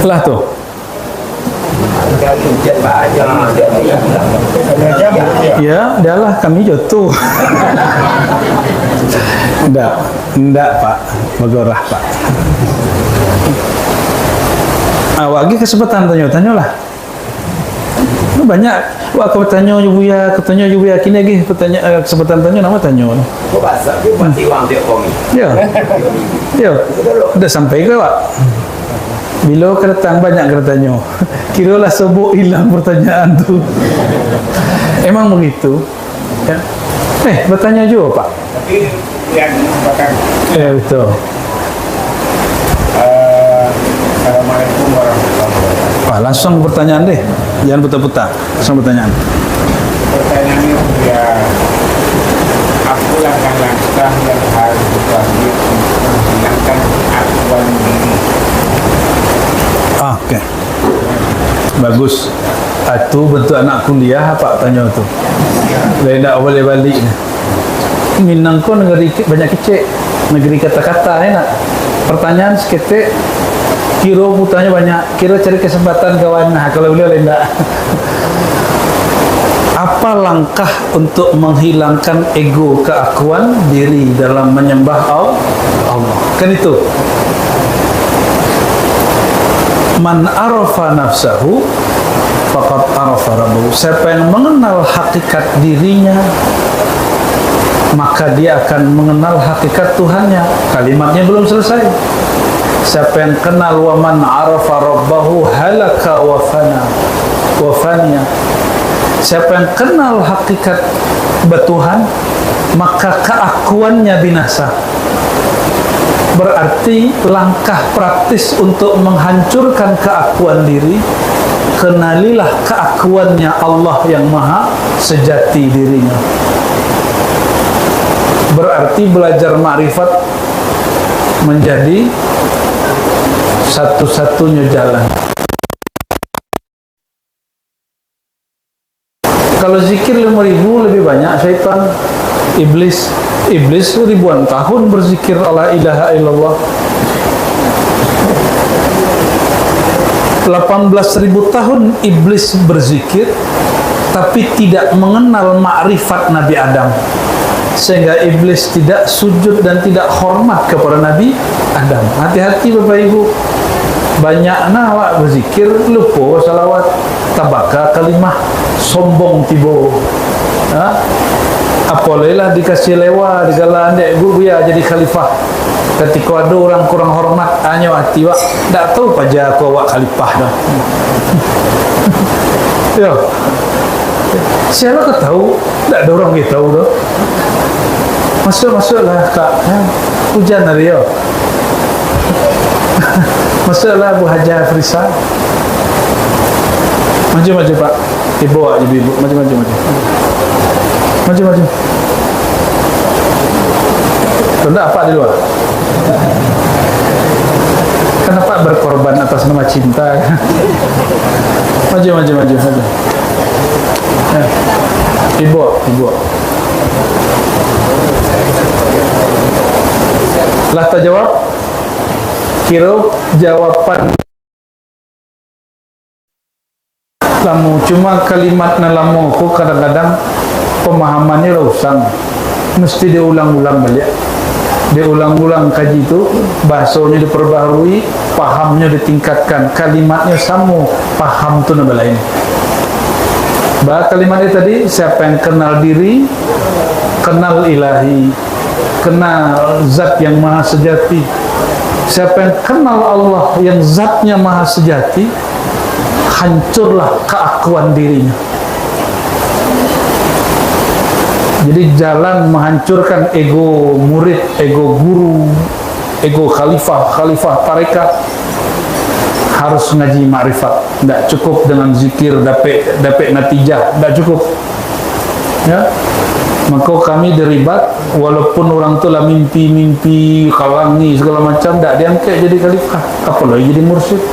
Lah tuh. Ya, adalah kami jatuh. Enggak Pak, megorah Pak. Lagi kesempatan tanyalah. Banyak, wah kau tanya Buya, katanya Buya kini lagi pertanyaan kesempatan tanya nama tanya. Kau bahasa dia mati uang dia komi. Ya, udah sampai ke Pak. Bila kedatang banyak katanya. Kiralah sebut hilang pertanyaan tu. Emang begitu. Ya. Bertanya juga Pak. Tapi yang bahkan. Ya betul. Assalamualaikum warahmatullahi wabarakatuh. Wah, langsung pertanyaan deh. Jangan putar-putar. Langsung pertanyaan. pertanyaannya ya, apa langkah-langkah yang harus diambil untuk menghilangkan keakuan diri? Oke. Bagus. Itu bentuk anak kuliah apa tanya tu? Lain tak boleh balik ni. Minang ko negeri banyak kecil. Negeri kata-kata enak. Pertanyaan seketik kira putanya banyak. Kira cari kesempatan kawan. Nah, kalau beliau lain tak. Apa langkah untuk menghilangkan ego keakuan diri dalam menyembah Allah? Kan itu. Man arafa nafsahu faqad arafa rabbahu. Siapa yang mengenal hakikat dirinya, maka dia akan mengenal hakikat Tuhannya. Kalimatnya belum selesai. Siapa yang kenal wa man arafa rabbahu halaka wa faniya. Siapa yang kenal hakikat Tuhan, maka keakuannya binasa. Berarti langkah praktis untuk menghancurkan keakuan diri, kenalilah keakuannya Allah yang maha sejati dirinya. Berarti belajar ma'rifat menjadi satu-satunya jalan. Kalau zikir 5.000 lebih banyak syaitan, iblis ribuan tahun berzikir la ilaha illallah. 18.000 tahun iblis berzikir tapi tidak mengenal makrifat Nabi Adam, sehingga iblis tidak sujud dan tidak hormat kepada Nabi Adam. Hati-hati Bapak Ibu, banyak awak berzikir lupa salawat, tabaka kalimah, sombong tibo. Apalailah dikasih lewa digala andek buya jadi khalifah. Ketika ada orang kurang hormat, hanya hati wak tak tahu paja aku awak khalifah dah. Ya. Siapa ke tahu? Tak ada orang kita tahu dah. Masuklah kak. Hujan hari ya. Masuklah Bu Haja Frisa. Maju Pak. Ibu aja ibu. Maju. Maju. Tunda apa di luar? Kenapa berkorban atas nama cinta? Maju. Ibu. Lah tak jawab? Kira jawaban lamu, cuma kalimat na lamu ko kadang-kadang pemahamannya usang, mesti diulang-ulang balik, diulang-ulang kaji itu, bahasanya diperbaharui, pahamnya ditingkatkan, kalimatnya sama, paham tu nama lain. Bah kalimatnya tadi, siapa yang kenal diri, kenal ilahi, kenal zat yang maha sejati. Siapa yang kenal Allah yang zatnya maha sejati, hancurlah keakuan dirinya. Jadi jalan menghancurkan ego murid, ego guru, ego khalifah tarekat, harus ngaji ma'rifat. Tidak cukup dengan zikir dapat natijah, tidak cukup. Ya, maka kami deribat walaupun orang tu lah mimpi kalangi segala macam, tak diangkat jadi khalifah, apalagi jadi mursyid.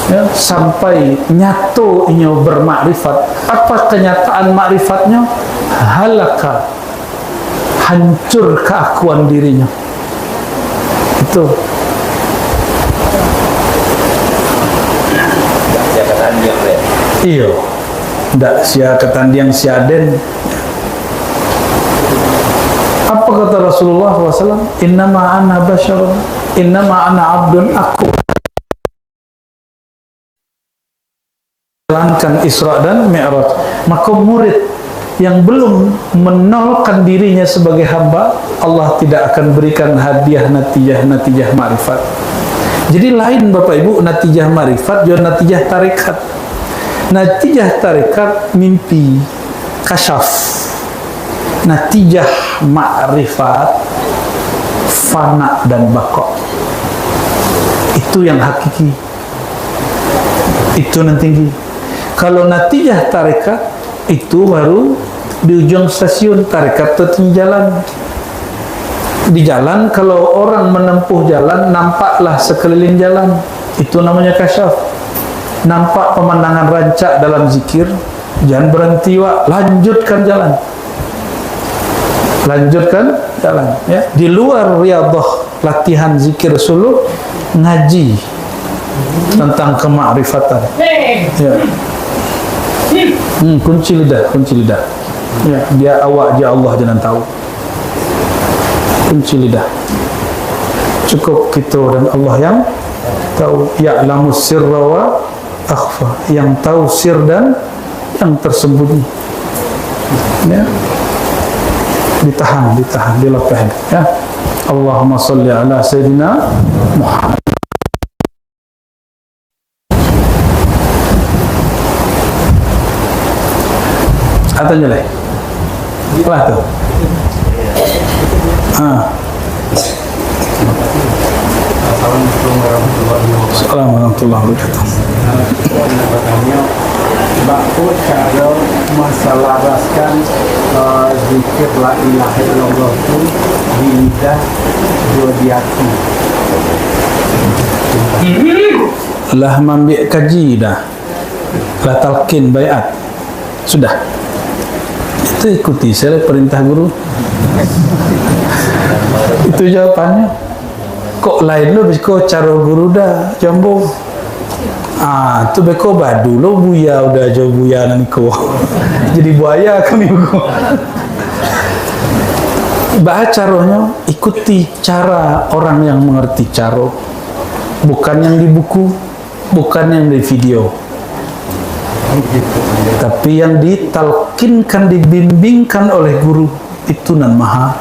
Ya, sampai nyatu inyo bermakrifat. Apa kenyataan makrifatnya? Halaka, hancur keakuan dirinya. Itu. Iya. Ndak sia ketandiang siaden. Apa kata Rasulullah SAW? Innama ana basyarun, innama ana abdun, aku jalankan Isra dan Mi'raj. Maka murid yang belum menolkan dirinya sebagai hamba, Allah tidak akan berikan hadiah natijah ma'rifat. Jadi lain Bapak Ibu, natijah ma'rifat juga natijah tarekat. Natijah tarekat mimpi, kasyaf. Natijah ma'rifat fana dan baqa. Itu yang hakiki. Itu yang tinggi. Kalau natijah tarekat itu baru di ujung stasiun, tarekat itu jalan. Di jalan, kalau orang menempuh jalan, nampaklah sekeliling jalan. Itu namanya kasyaf. Nampak pemandangan rancak dalam zikir, jangan berhenti, Wak. Lanjutkan jalan. Lanjutkan jalan. Ya. Di luar riyadhah, latihan zikir suluk, ngaji tentang kemakrifatan. Ya. Kunci lidah, kunci lidah. Ya, dia awak, dia Allah, jangan tahu. Kunci lidah. Cukup kita dan Allah yang tahu. Ya'lamu sirra wa akhfa, yang tahu sir dan yang tersembunyi. Ya. Ditahan, dilepas. Ya. Allahumma salli ala Sayyidina Muhammad. Atanya leh. Apa tu? Assalamualaikum warahmatullahi wabarakatuh. Bertanya, Bakut kalau menselaraskan zikir la ilaha illallah itu di lidah dua di hati. Lah ambil kaji dah. Lah talqin bayat. Sudah. Itu ikuti saya perintah guru. Itu jawapannya. Kok lain lo beko cara guru dah jambu. Tu beko badu lo buaya udah jauh buaya nanko. Jadi buaya kami buku. Bah caranya ikuti cara orang yang mengerti cara. Bukan yang di buku, bukan yang di video. Tapi yang ditalkinkan, dibimbingkan oleh guru itu nan maha.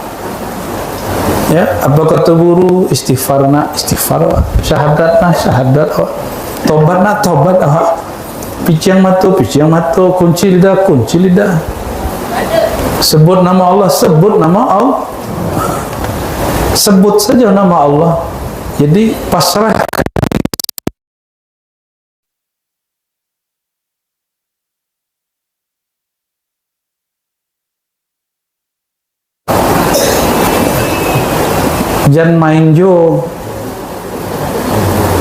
Ya, apa kata guru? Istighfar nak istighfar, syahadat nak syahadat, tobat nak tobat, piciang mata, kunci lidah. Sebut nama Allah, sebut nama Allah. Sebut saja nama Allah. Jadi pasrah. Jangan main jo.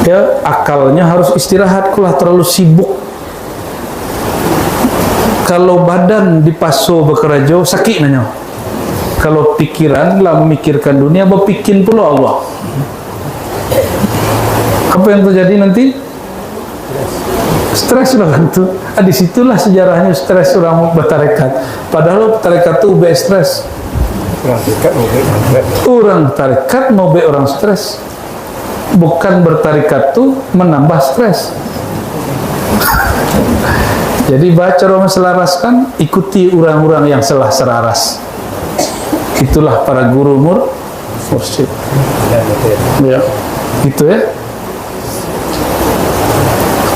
Ya, akalnya harus istirahat, kulah terlalu sibuk. Kalau badan dipaso bekerja sakit nanya. Kalau pikiran lah memikirkan dunia, berpikin pula Allah. Apa yang terjadi nanti? Stres lah kan tu. Di situlah sejarahnya stres orang bertarekat. Padahal tarekat tu ube stres. Orang tarekat mau be orang stres. Bukan bertarekat tu menambah stres. Jadi baca orang selaraskan, ikuti orang-orang yang salah selaras. Itulah para guru mursyid. Ya, gitu ya.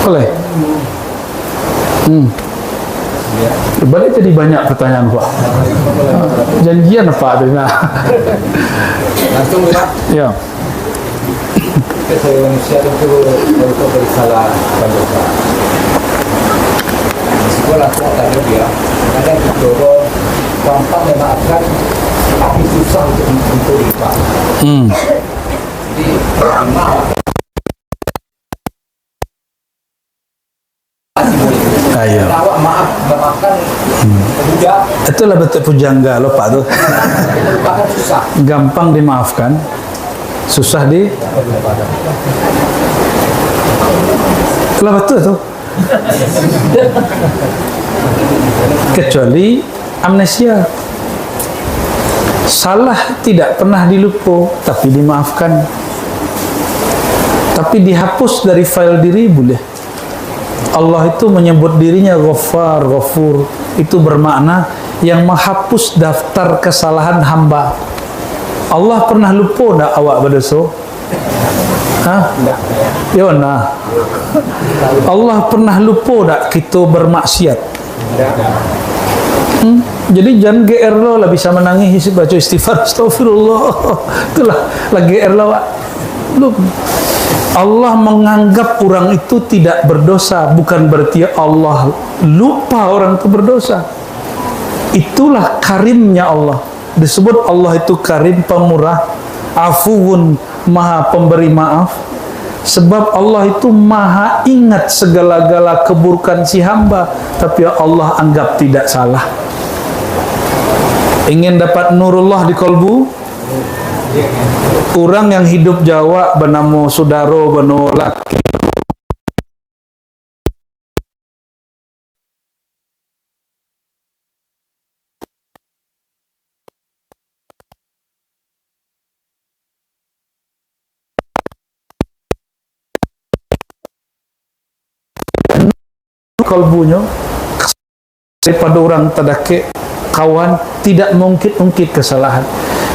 Boleh. Balik jadi banyak pertanyaan Pak. Janjian Pak Dina. Langsung Pak. Ya. Saya manusia itu bersalah pada sekolah tadi dia kadang kita gampang memaafkan tapi susah untuk lupa. Jadi maaf. Ayo. Awak memaafkan budak. Itulah bentuk pujangga lo Pak tu. Bahkan susah. Gampang dimaafkan, susah di. Itulah betul tu. Kecuali amnesia. Salah tidak pernah dilupa, tapi dimaafkan. Tapi dihapus dari file diri boleh. Allah itu menyebut dirinya Ghaffar, Ghafur. Itu bermakna yang menghapus daftar kesalahan hamba. Allah pernah lupa tak awak berdosa? Ya nah. Allah pernah lupa tak kita bermaksiat? Jadi jangan GR lo lah bisa menangis baca istighfar, astagfirullah. Itulah lah GR lo. Allah menganggap orang itu tidak berdosa, bukan berarti Allah lupa orang itu berdosa. Itulah karimnya Allah. Disebut Allah itu karim, pemurah, afuun, maha pemberi maaf. Sebab Allah itu maha ingat segala-gala keburukan si hamba, tapi Allah anggap tidak salah. Ingin dapat nurullah di kolbu? Orang yang hidup Jawa bernama Sudaro beno laki kolbunya daripada orang tadake kawan tidak mungkit-ungkit kesalahan.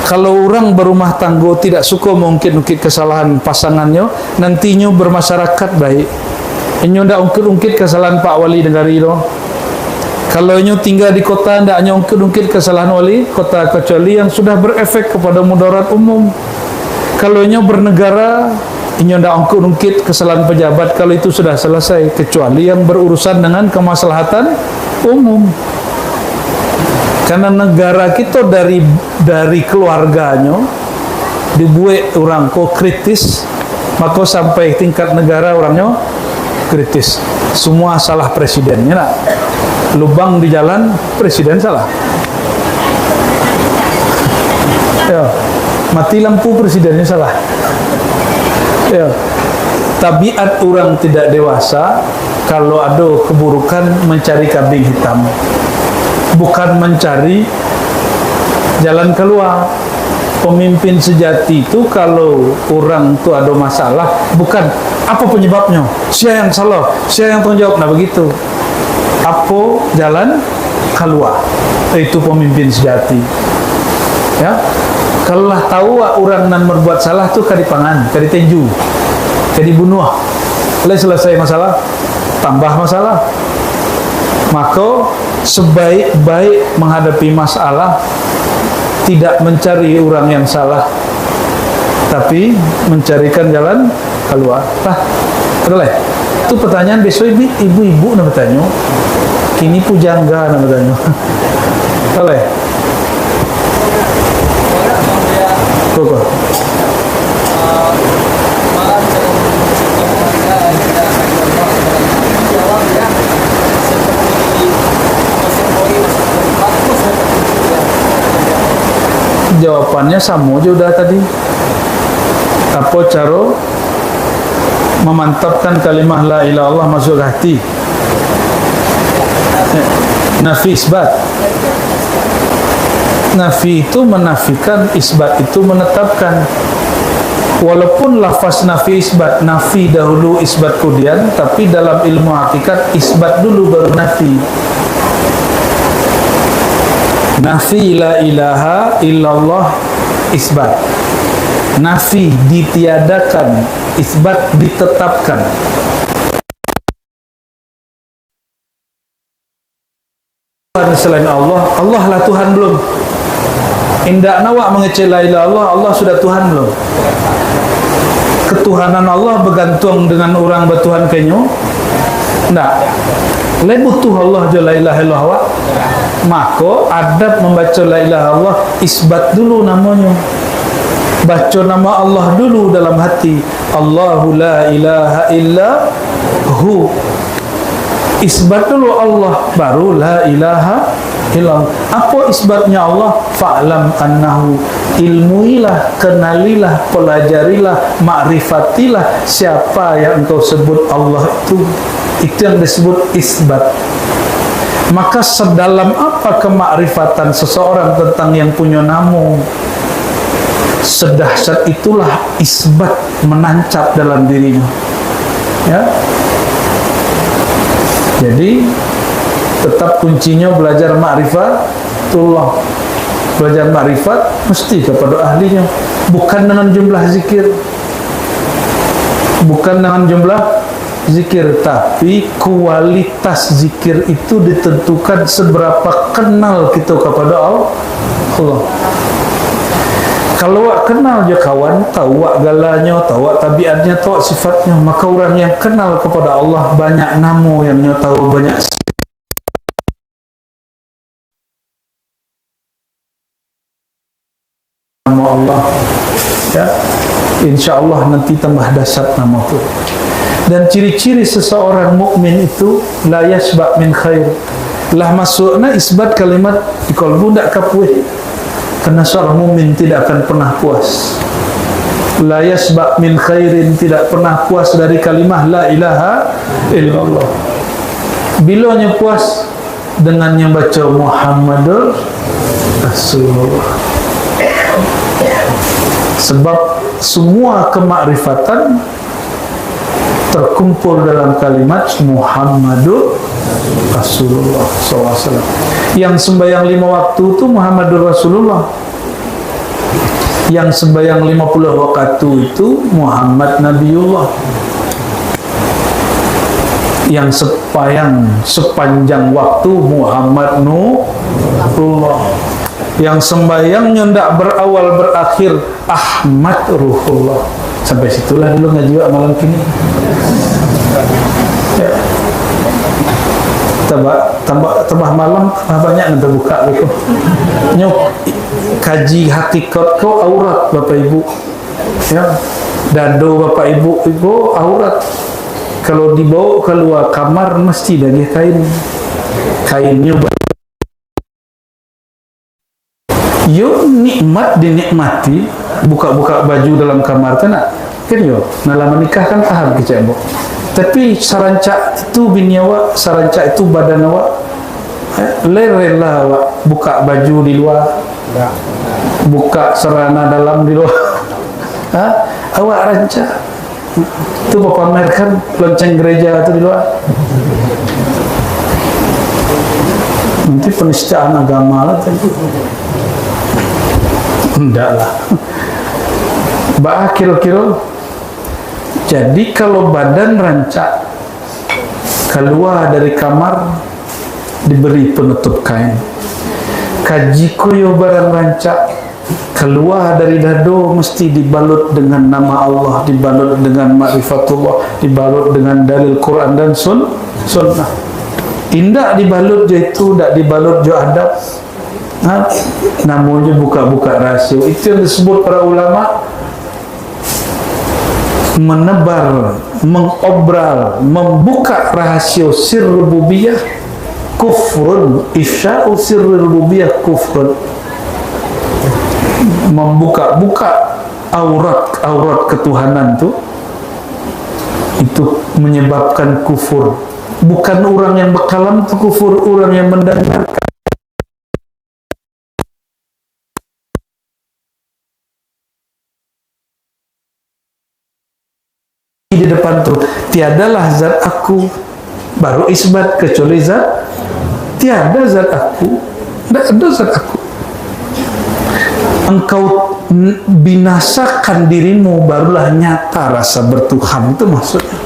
Kalau orang berumah tangga tidak suka mungkit-ungkit kesalahan pasangannya, nantinya bermasyarakat baik. Inyo ndak ungkit-ungkit kesalahan Pak Wali negari itu. Kalau inyo tinggal di kota ndak hanya ungkit-ungkit kesalahan wali kota, kecuali yang sudah berefek kepada mudarat umum. Kalau inyo bernegara, inyo ndak ungkit-ungkit kesalahan pejabat kalau itu sudah selesai, kecuali yang berurusan dengan kemaslahatan umum. Karena negara kita dari keluarganya dibuat orang kok kritis, maka sampai tingkat negara orangnya kritis. Semua salah presidennya nak. Lubang di jalan presiden salah. Ya, mati lampu presidennya salah. Ya. Tabiat orang tidak dewasa kalau ada keburukan mencari kambing hitam, bukan mencari jalan keluar. Pemimpin sejati itu kalau orang itu ada masalah, bukan apa penyebabnya, siapa yang salah, siapa yang tanggung jawab, nah begitu. Apa jalan keluar, itu pemimpin sejati. Ya, kalau lah tahu orang nan berbuat salah tu kadi pangan, kadi tenju, kadi bunuh, selesai masalah, tambah masalah. Maka sebaik-baik menghadapi masalah tidak mencari orang yang salah, tapi mencarikan jalan keluar. Nah, adalah itu pertanyaan besok ibu-ibu nak bertanya. Kini pujangga nak bertanya. Oleh. Koko. Jawabannya sama juga tadi. Apa cara memantapkan kalimah la ilaha illallah masuk hati? Nafi isbat. Nafi itu menafikan, isbat itu menetapkan. Walaupun lafaz nafi isbat, nafi dahulu isbat kemudian, tapi dalam ilmu hakikat isbat dulu baru nafi. Nafi la ilaha illallah isbat. Nafi ditiadakan, isbat ditetapkan. Tuhan selain Allah, Allah lah Tuhan belum? Indak nawak mengecil la ilaha illallah, Allah sudah Tuhan belum? Ketuhanan Allah bergantung dengan orang bertuhan kenyo? Ndak. Le butuh Allah je la ilaha illallah. Maka adab membaca la ilaha illallah isbat dulu namanya. Baca nama Allah dulu dalam hati. Allahu la ilaha illa hu. Isbat dulu Allah, baru la ilaha illallah. Apa isbatnya Allah? Fa'lam annahu, ilmuilah, kenalilah, pelajarilah, makrifatilah siapa yang engkau sebut Allah itu. Itu yang disebut isbat. Maka sedalam apa kemakrifatan seseorang tentang yang punya nama, sedahsyat itulah isbat menancap dalam dirinya. Ya. Jadi tetap kuncinya belajar ma'rifatullah. Belajar ma'rifat mesti kepada ahlinya, bukan dengan jumlah zikir, bukan dengan jumlah zikir, tapi kualitas zikir itu ditentukan seberapa kenal kita kepada Allah. Kalau wak kenal je kawan, tahu wak galanya, tahu wak tabiatnya, tahu wak sifatnya, maka orang yang kenal kepada Allah banyak nama yang tahu, banyak Allah. Ya, insya Allah nanti tambah dasar nama tu. Dan ciri-ciri seseorang mukmin itu la yasba' min khair. Lah masukna isbat kalimat di kalbu ndak kapuih. Karena seorang mukmin tidak akan pernah puas. La yasba' min khairin, tidak pernah puas dari kalimah la ilaha illallah. Bilanya puas dengan yang baca Muhammadur Rasulullah. Sebab semua kemakrifatan terkumpul dalam kalimat Muhammadur Rasulullah SAW. Yang sembahyang 5 waktu itu Muhammadur Rasulullah. Yang sembahyang 50 waktu itu Muhammad Nabiullah. Yang sepanjang waktu Muhammad Nurullah. Yang sembahyangnya tidak berawal berakhir Ahmad Ruhullah. Sampai situlah dulu ngaji malam kini. Ya. Tambah malam banyak nanti buka gitu. Nyok kaji hakikat kau aurat Bapak Ibu. Ya. Dado Bapak Ibu itu aurat. Kalau dibawa keluar kamar mesti dari kainnya. Yo nikmat dinikmati, buka-buka baju dalam kamar tu nak kan yo dalam menikah kan paham kecebo. Tapi sarancak itu bini awak, sarancak itu badan awak, lerela awak buka baju di luar, buka serana dalam di luar. Awak rancak itu pamerkan lonceng gereja itu di luar. Nanti penistaan agama lah tadi. Enggak lah. Kira-kira. Jadi kalau badan rancak keluar dari kamar diberi penutup kain. Kaji koyo barang rancak keluar dari dado mesti dibalut dengan nama Allah, dibalut dengan ma'rifatullah, dibalut dengan dalil Quran dan sunnah. Tidak dibalut je itu, tidak dibalut je adab. Namanya buka-buka rahasia. Itu yang disebut para ulama menebar, mengobral, membuka rahasia sir rububiyah kufrun. Ifsya'u sir rububiyah kufrun. Membuka-buka aurat ketuhanan itu menyebabkan kufur. Bukan orang yang berkalam itu kufur, orang yang mendengarkan. Di depan tu tiadalah zat aku, baru isbat kecuali zat, tiada zat aku, tidak ada zat aku. Engkau binasakan dirimu, barulah nyata rasa bertuhan, itu maksudnya.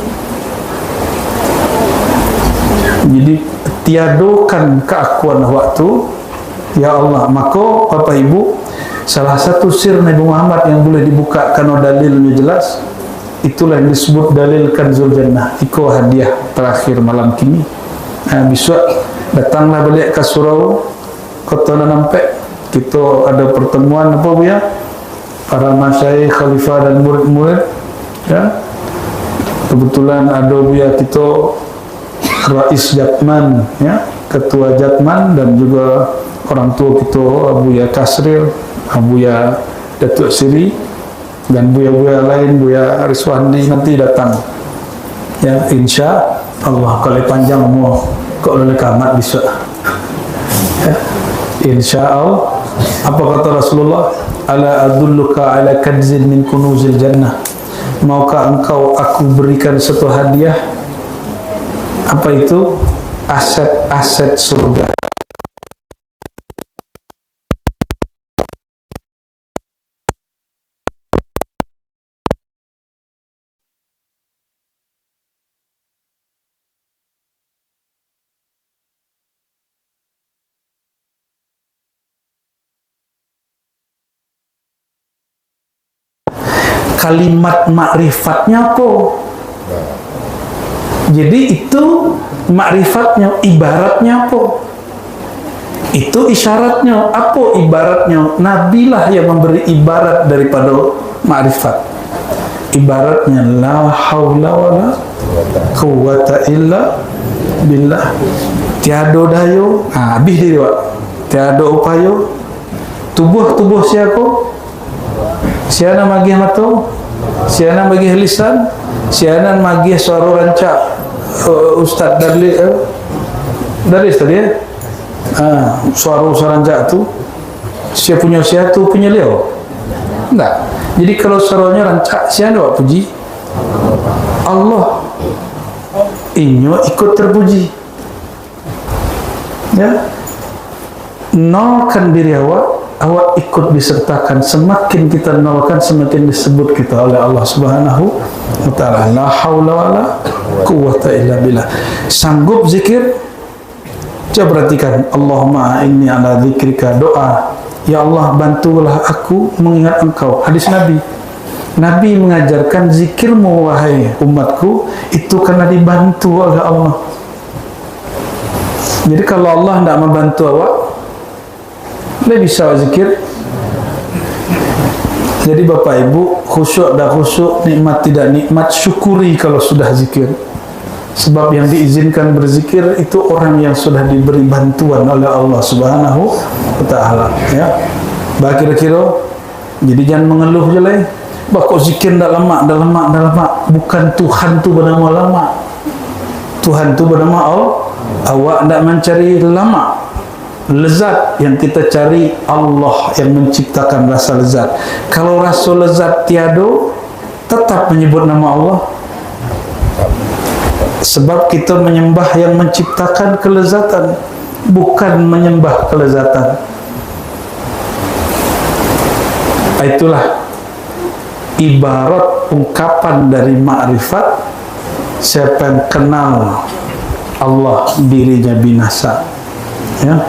Jadi tiadokan keakuan waktu, ya Allah. Maka Bapak Ibu, salah satu sir Nabi Muhammad yang boleh dibuka karena dalilnya jelas, itulah yang disebut dalil Kanzul Jannah. Iko hadiah terakhir malam kini. Besok datanglah balik ke surau Kota Nampek. Kita ada pertemuan apa Buya? Para masyayikh, khalifah dan murid-murid. Ya. Kebetulan ada Buya kita Rais Jatman, ya, Ketua Jatman, dan juga orang tua kita Buya Kasril, Buya Datuk Siri, dan buya-buya lain, Buya Ariswani nanti datang. Ya, insya Allah kalau panjang mau kok oleh kamat bisa. Ya, insya Allah. Apa kata Rasulullah? Ala adulluka ala kanzin min kunuzil jannah. Maukah engkau aku berikan satu hadiah? Apa itu? Aset-aset surga. Kalimat makrifatnya apa? Jadi itu makrifatnya, ibaratnya apa? Itu isyaratnya. Apa ibaratnya? Nabilah yang memberi ibarat daripada ma'rifat. Ibaratnya la haula wala quwwata illa billah. Tiada daya, habis dia buat. Tiada upaya. Tubuh siapa? Siana magih mata, siana magih lisan, siana magih suara rancak. Ustaz dari tadi ya. Suara rancak tu siapa punya siatu punya Leo? Enggak. Jadi kalau suaranya rancak, siapa nak puji? Allah. Inyo ikut terpuji. Ya. Nolkan diri awak ikut disertakan. Semakin kita nolkan, semakin disebut kita oleh Allah Subhanahu wa ta'ala. La haula wala quwwata illa billah. Sanggup zikir? Coba perhatikan. Allahumma inni ala zikrika, doa. Ya Allah, bantulah aku mengingat Engkau. Hadis Nabi. Nabi mengajarkan zikirmu wahai umatku itu karena dibantu oleh Allah. Jadi kalau Allah tidak membantu awak, tidak bisa zikir. Jadi Bapak Ibu, khusyuk dan khusyuk, nikmat tidak nikmat, syukuri kalau sudah zikir. Sebab yang diizinkan berzikir itu orang yang sudah diberi bantuan oleh Allah Subhanahu wa ta'ala. Ya. Bah kira-kira, jadi jangan mengeluh je lah. Bah kok zikir dah lama. Bukan Tuhan tu bernama lama. Tuhan tu bernama Allah. Awak tidak mencari lama. Lezat yang kita cari Allah yang menciptakan rasa lezat. Kalau rasa lezat tiada, tetap menyebut nama Allah. Sebab kita menyembah yang menciptakan kelezatan, bukan menyembah kelezatan. Itulah ibarat ungkapan dari ma'rifat. Siapa yang kenal Allah, dirinya binasa. Ya,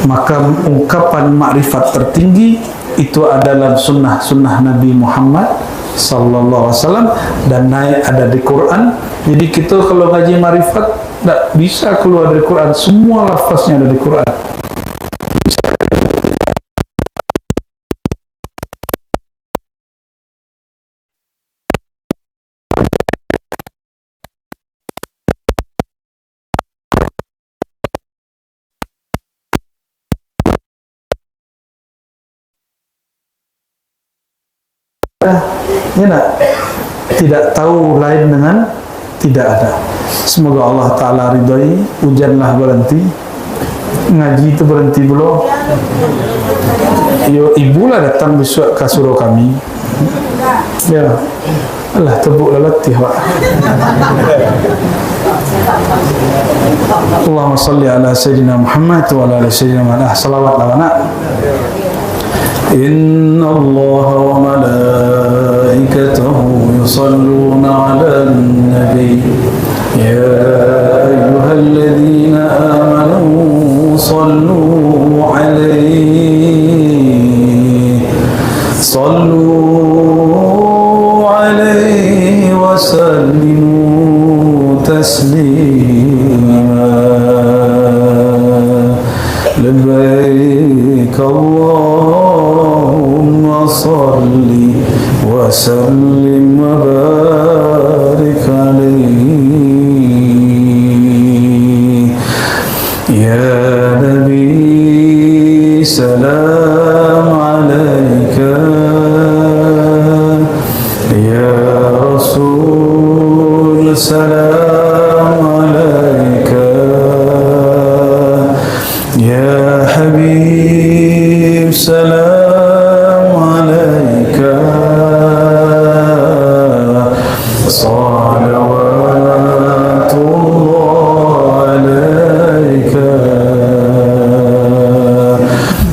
maka ungkapan ma'rifat tertinggi itu adalah sunnah Nabi Muhammad sallallahu alaihi wasallam, dan naik ada di Quran. Jadi kita kalau ngaji ma'rifat tak bisa keluar dari Quran, semua lafaznya ada di Quran. Ya nak? Tidak tahu lain dengan tidak ada. Semoga Allah Ta'ala ridhai. Hujanlah berhenti, ngaji itu berhenti dulu. Ibulah datang besok ke surau kami. Ya, Allah tebuk latih wak. Allahumma salli ala Sayyidina Muhammad wa ala Sayyidina Muhammad. Salawat lawana. Inna Allah wa malaikatahu yusalluna ala nabi. Ya ayyuhalladzina amanu sallu alaihi wa sallimu taslima. Labbaik Allahumma salli wa sallim wa barik alaihi. Ya Nabi, salam alaika. Ya Rasul, salam alaika. Ya Habib, salam alaika. Salawatullah alaika.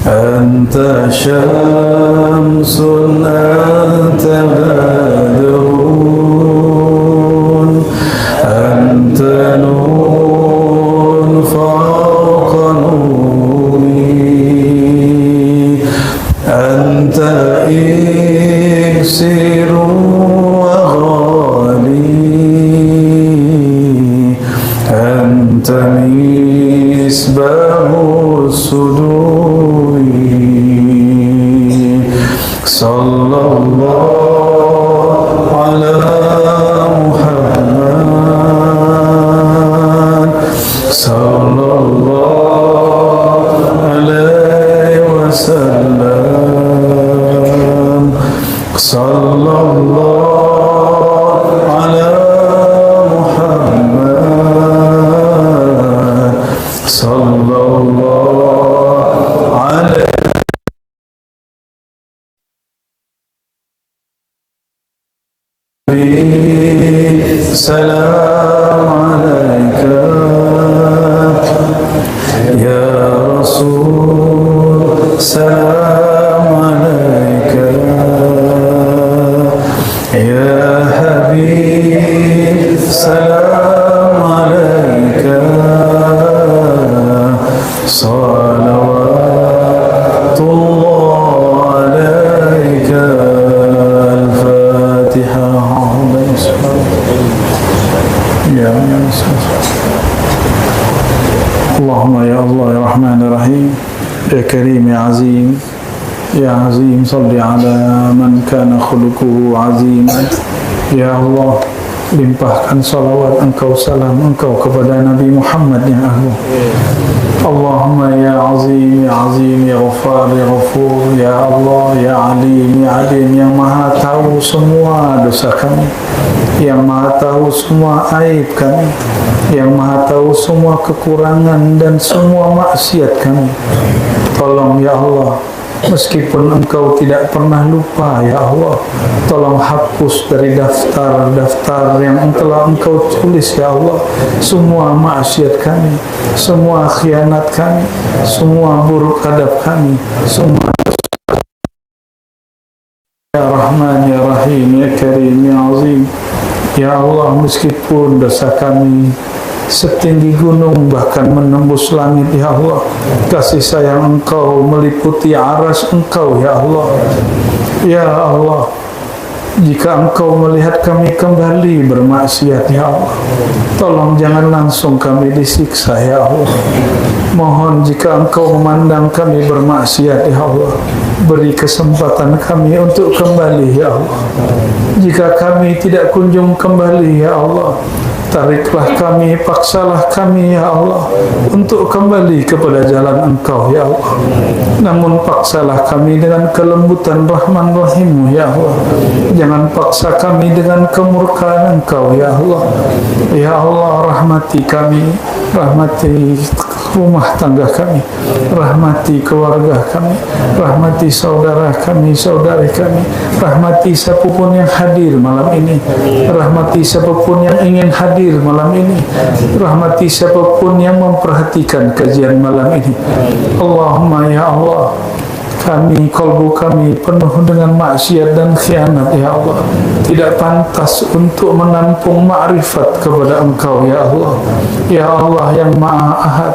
Anta syamsun, anta badrun, Sallallahu ala Muhammad. Sallallahu ala Salam alaika ya Rasul. Salam alaika ya Habib. Salam alaika salawatullah alaika. Al-Fatihah. Ya Allahumma ya Allah ya Rahman ya Rahim ya Karim ya Azim ya Azim salli ala man kana khuluquhu aziman. Ya Allah, limpahkan salawat engkau, salam engkau kepada Nabi Muhammad yang agung. Allahumma ya Azim ya Azim ya Ghaffar ya Ghafur ya Allah ya Alim ya Alim, yang maha tahu semua dosa kami, yang maha tahu semua aib kami, yang maha tahu semua kekurangan dan semua maksiat kami. Tolong ya Allah, meskipun engkau tidak pernah lupa ya Allah, tolong hapus dari daftar-daftar yang telah engkau tulis ya Allah semua maksiat kami, semua khianat kami, semua buruk adab kami, semua. Ya Rahman ya Rahim ya Karim ya Azim. Ya Allah, meskipun dosa kami setinggi gunung bahkan menembus langit ya Allah, kasih sayang engkau meliputi aras engkau ya Allah. Ya Allah, jika engkau melihat kami kembali bermaksiat ya Allah, tolong jangan langsung kami disiksa ya Allah. Mohon jika engkau memandang kami bermaksiat ya Allah, beri kesempatan kami untuk kembali ya Allah. Jika kami tidak kunjung kembali ya Allah, tariklah kami, paksalah kami ya Allah untuk kembali kepada jalan engkau ya Allah. Namun paksalah kami dengan kelembutan Rahman Rahim ya Allah. Jangan paksa kami dengan kemurkaan engkau ya Allah. Ya Allah, rahmati kami, rahmati rumah tangga kami, rahmati keluarga kami, rahmati saudara kami, saudari kami, rahmati siapapun yang hadir malam ini, rahmati siapapun yang ingin hadir malam ini, rahmati siapapun yang memperhatikan kajian malam ini. Allahumma ya Allah, kami, kolbu kami penuh dengan maksiat dan khianat ya Allah, tidak pantas untuk menampung ma'rifat kepada engkau ya Allah. Ya Allah yang maha ahad,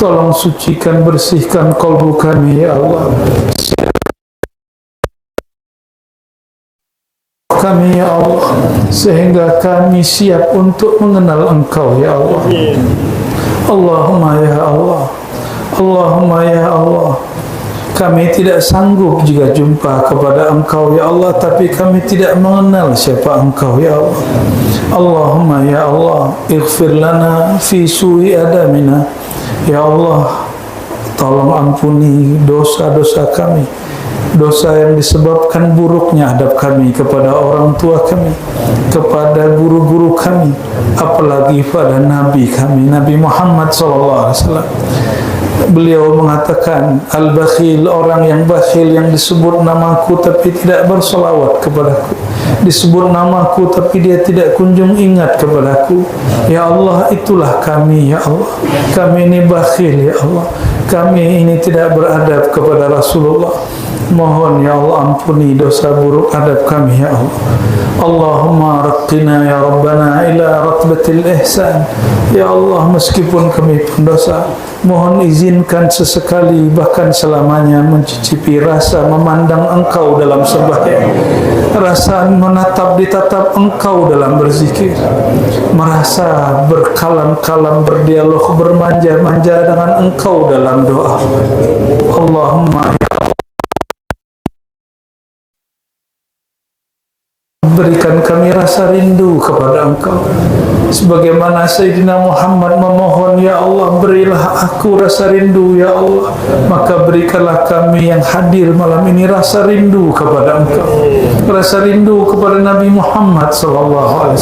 tolong sucikan, bersihkan kolbu kami ya Allah, kami ya Allah, sehingga kami siap untuk mengenal engkau ya Allah. Allahumma ya Allah, Allahumma ya Allah, kami tidak sanggup jika jumpa kepada engkau ya Allah, tapi kami tidak mengenal siapa engkau ya Allah. Allahumma ya Allah, ighfir lana fi su'i adamina. Ya Allah, tolong ampuni dosa-dosa kami, dosa yang disebabkan buruknya adab kami kepada orang tua kami, kepada guru-guru kami, apalagi pada Nabi kami, Nabi Muhammad SAW. Beliau mengatakan, al-bakhil, orang yang bakhil, yang disebut namaku tapi tidak bersolawat kepadaku, disebut namaku tapi dia tidak kunjung ingat kepadaku. Ya Allah, itulah kami ya Allah. Kami ini bakhil ya Allah, kami ini tidak beradab kepada Rasulullah. Mohon ya Allah ampuni dosa buruk adab kami ya Allah. Allahumma raqqina ya Rabbana ila ratbatil ihsan. Ya Allah, meskipun kami pendosa, mohon izinkan sesekali bahkan selamanya mencicipi rasa memandang engkau dalam sembahyang, rasa menatap ditatap engkau dalam berzikir, merasa berkalam-kalam, berdialog, bermanja-manja dengan engkau dalam doa. Allahumma berikan berikan kami rasa rindu kepada Engkau. Sebagaimana Sayyidina Muhammad memohon, Ya Allah, berilah aku rasa rindu, Ya Allah. Maka berikanlah kami yang hadir malam ini rasa rindu kepada Engkau, rasa rindu kepada Nabi Muhammad SAW.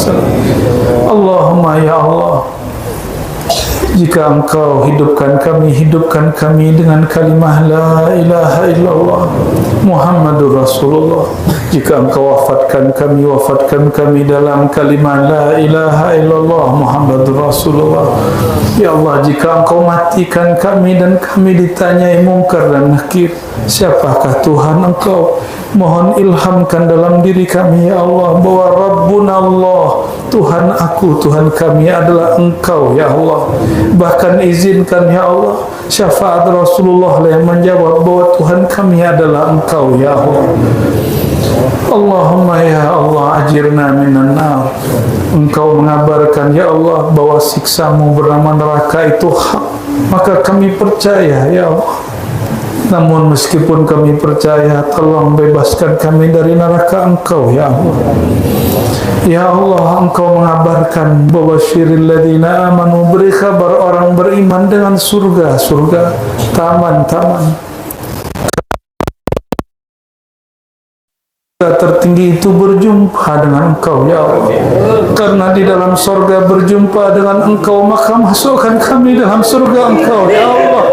Allahumma ya Allah, jika Engkau hidupkan kami dengan kalimah La ilaha illallah Muhammadur Rasulullah. Jika Engkau wafatkan kami dalam kalimah La ilaha illallah Muhammadur Rasulullah. Ya Allah, jika Engkau matikan kami dan kami ditanyai mungkar dan nakir, siapakah Tuhan Engkau? Mohon ilhamkan dalam diri kami, Ya Allah, bahwa Rabbuna Allah, Tuhan aku, Tuhan kami adalah Engkau, Ya Allah. Bahkan izinkan, Ya Allah, syafaat Rasulullah yang menjawab bahwa Tuhan kami adalah Engkau, Ya Allah. Allahumma ya Allah, ajirna minan nar. Engkau mengabarkan, Ya Allah, bahwa siksamu bernama neraka itu hak. Maka kami percaya, Ya Allah. Namun meskipun kami percaya, tolong bebaskan kami dari neraka Engkau, Ya Allah. Ya Allah, Engkau mengabarkan bahwa syiril ladina amanu, beri kabar orang beriman dengan surga-surga, taman-taman tertinggi itu berjumpa dengan Engkau, Ya Allah. Karena di dalam surga berjumpa dengan Engkau, maka masukkan kami dalam surga Engkau, Ya Allah.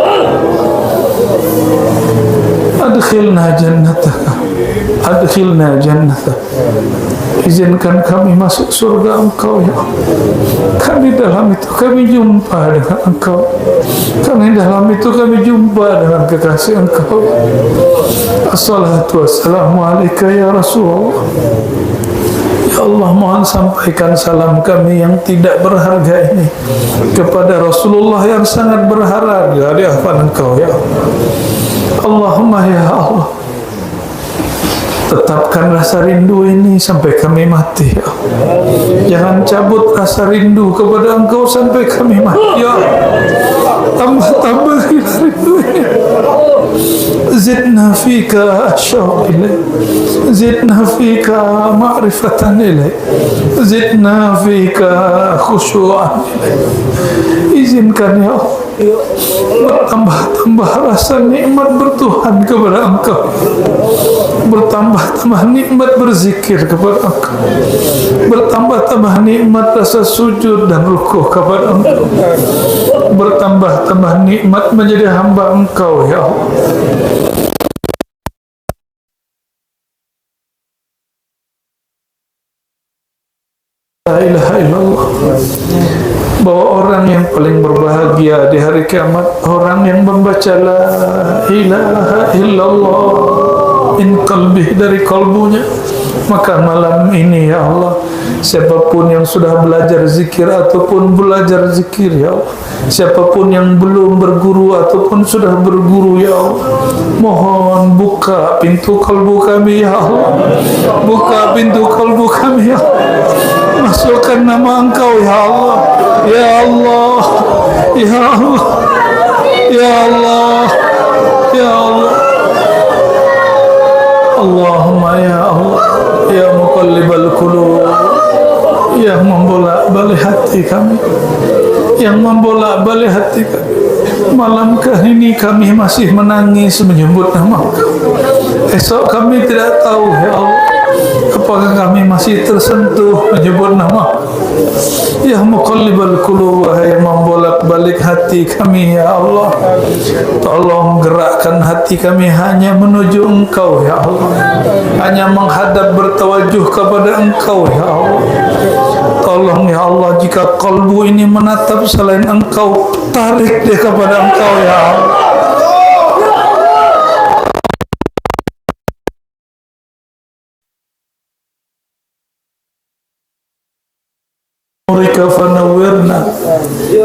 Adkhilna jannataka, adkhilna jannataka. Izinkan kami masuk surga Engkau, Ya Allah. Kami dalam itu kami jumpa dengan Engkau. Kami dalam itu kami jumpa dengan kekasih Engkau. Assalatu wassalamu alaika ya Rasulullah. Ya Allah, mohon sampaikan salam kami yang tidak berharga ini kepada Rasulullah yang sangat berharga di hadapan Engkau, Ya Allah. Allahumma ya Allah, tetapkan rasa rindu ini sampai kami mati, Ya Allah. Jangan cabut rasa rindu kepada Engkau sampai kami mati, Ya Allah. Tambah rindu ini. Zidna fika asyauq ilaik, zidna fika ma'rifatan ilaik, zidna fika khusyu'an ilaik. Izinkan, Ya Allah, bertambah-tambah rasa nikmat bertuhan kepada Engkau, bertambah-tambah nikmat berzikir kepada Engkau, bertambah-tambah nikmat rasa sujud dan rukuh kepada Engkau, bertambah-tambah nikmat menjadi hamba Engkau, Ya Allah. La ilaha illallah, bahwa orang yang paling berbahagia di hari kiamat orang yang membaca La ilaha illallah in qalbih, dari kalbunya. Maka malam ini, Ya Allah, siapapun yang sudah belajar zikir ataupun belajar zikir, Ya Allah, siapapun yang belum berguru ataupun sudah berguru, Ya Allah, mohon buka pintu kalbu kami, Ya Allah. Buka pintu kalbu kami, Ya Allah. Masukkan nama Engkau, Ya Allah. Ya Allah, Ya Allah, Ya Allah, Ya Allah. Allahumma ya Allah, ya muqallibal qulub, yang membolak-balik hati kami, yang membolak-balik hati kami. Malamkah ini kami masih menangis menyebut nama Engkau? Esok kami tidak tahu, Ya Allah, apakah kami masih tersentuh menyebut nama Ya muqallibal qulub, wahai membolak-balik hati kami, Ya Allah. Tolong gerakkan hati kami hanya menuju Engkau, Ya Allah. Hanya menghadap bertawajuh kepada Engkau, Ya Allah. Tolong, Ya Allah, jika kalbu ini menatap selain Engkau, tarik dia kepada Engkau, Ya Allah. Binurika fanawwirna,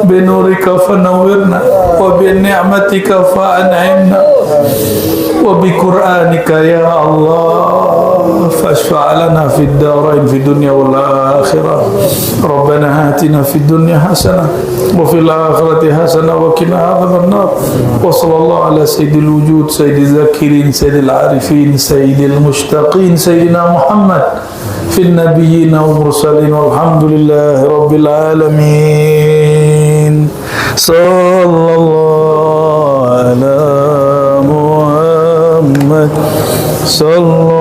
binurika fanawwirna, wa bini'matika fa'an'imna, wa biqur'anika ya Allah fashfa' lana fid darain, fid dunya wal akhirah. Rabbana atina fid dunya hasanah wa fil akhirati hasanah wa qina adzaban nar. Wa sallallahu ala sayyidil wujud, sayyidil zakirin, sayyidil arifin, sayyidil mushtaqin, sayyidina Muhammad في النبيين والمرسلين والحمد لله رب العالمين. صلى الله على محمد صلى